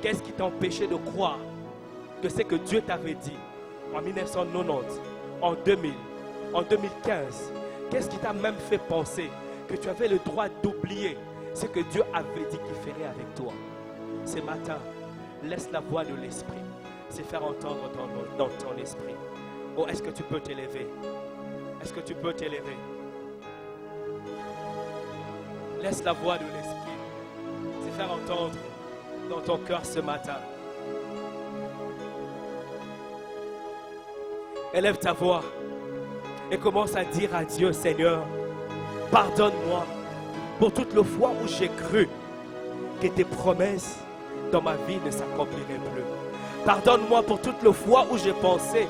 Qu'est-ce qui t'empêchait de croire que ce que Dieu t'avait dit en 1990, en 2000, en 2015? Qu'est-ce qui t'a même fait penser que tu avais le droit d'oublier ce que Dieu avait dit qu'il ferait avec toi? Ce matin, laisse la voix de l'Esprit se faire entendre dans ton esprit. Oh, est-ce que tu peux t'élever? Est-ce que tu peux t'élever? Laisse la voix de l'Esprit se faire entendre dans ton cœur ce matin. Élève ta voix et commence à dire à Dieu, Seigneur, pardonne-moi pour toutes les fois où j'ai cru que tes promesses dans ma vie ne s'accompliraient plus. Pardonne-moi pour toutes les fois où j'ai pensé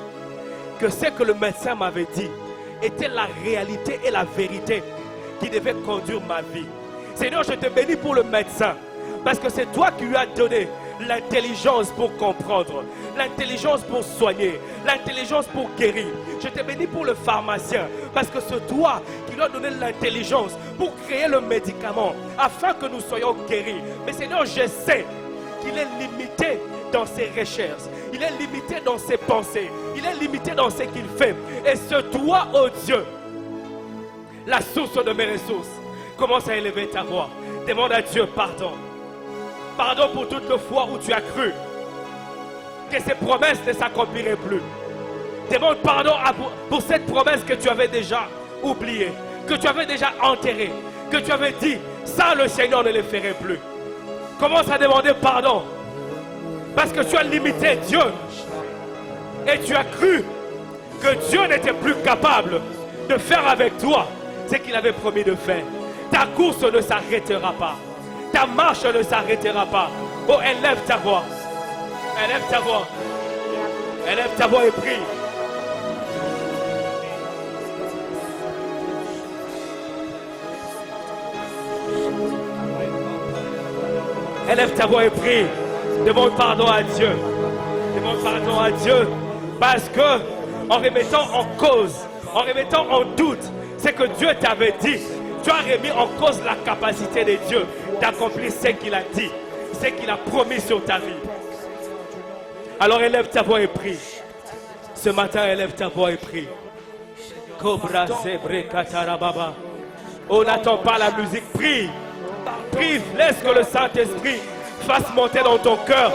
que ce que le médecin m'avait dit, était la réalité et la vérité qui devait conduire ma vie. Seigneur, je te bénis pour le médecin, parce que c'est toi qui lui as donné l'intelligence pour comprendre, l'intelligence pour soigner, l'intelligence pour guérir. Je te bénis pour le pharmacien, parce que c'est toi qui lui as donné l'intelligence pour créer le médicament, afin que nous soyons guéris. Mais Seigneur, je sais qu'il est limité dans ses recherches, il est limité dans ses pensées, il est limité dans ce qu'il fait. Et c'est toi, oh Dieu, la source de mes ressources. Commence à élever ta voix. Demande à Dieu pardon. Pardon pour toutes les fois où tu as cru que ces promesses ne s'accompliraient plus. Demande pardon pour cette promesse que tu avais déjà oubliée, que tu avais déjà enterrée, que tu avais dit, ça le Seigneur ne le ferait plus. Commence à demander pardon. Parce que tu as limité Dieu. Et tu as cru que Dieu n'était plus capable de faire avec toi ce qu'il avait promis de faire. Ta course ne s'arrêtera pas. Ta marche ne s'arrêtera pas. Oh, élève ta voix. Élève ta voix. Élève ta voix et prie. Élève ta voix et prie. Demande pardon à Dieu. Demande pardon à Dieu. Parce que, en remettant en cause, en remettant en doute ce que Dieu t'avait dit, tu as remis en cause la capacité de Dieu d'accomplir ce qu'il a dit, ce qu'il a promis sur ta vie. Alors élève ta voix et prie. Ce matin, élève ta voix et prie. Cobra Zebre Katarababa. On n'attend pas la musique. Prie. Prie. Laisse que le Saint-Esprit fasse monter dans ton cœur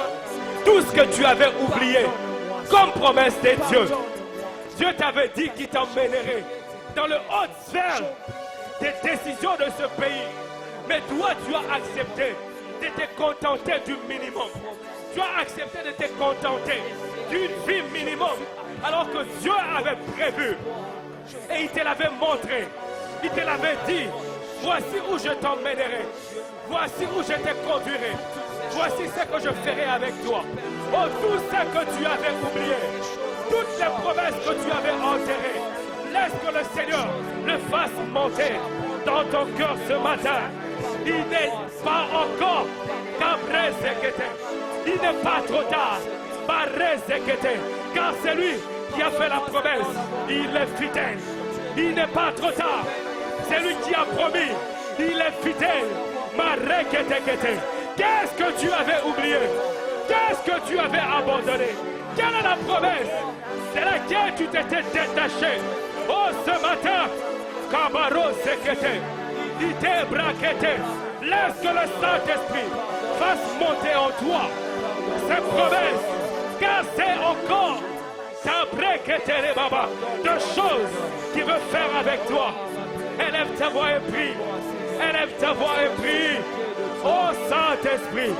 tout ce que tu avais oublié comme promesse de Dieu. Dieu t'avait dit qu'il t'emmènerait dans le haut sphère des décisions de ce pays. Mais toi, tu as accepté de te contenter du minimum. Tu as accepté de te contenter d'une vie minimum. Alors que Dieu avait prévu. Et il te l'avait montré. Il te l'avait dit. Voici où je t'emmènerai. Voici où je te conduirai. Voici ce que je ferai avec toi. Oh, tout ce que tu avais oublié. Toutes les promesses que tu avais enterrées. Laisse que le Seigneur le fasse monter dans ton cœur ce matin. Il n'est pas encore il n'est pas trop tard. Car c'est lui qui a fait la promesse. Il est fidèle. Il n'est pas trop tard. C'est lui qui a promis. Il est fidèle. Qu'est-ce que tu avais oublié? Qu'est-ce que tu avais abandonné? Quelle est la promesse de laquelle tu t'étais détaché? Oh, ce matin, Kabaro Sekete, Ite Brakete, laisse que le Saint-Esprit fasse monter en toi ces promesses, car c'est encore ta Brakete Baba de choses qu'il veut faire avec toi. Élève ta voix et prie. Élève ta voix et prie. Oh Saint-Esprit,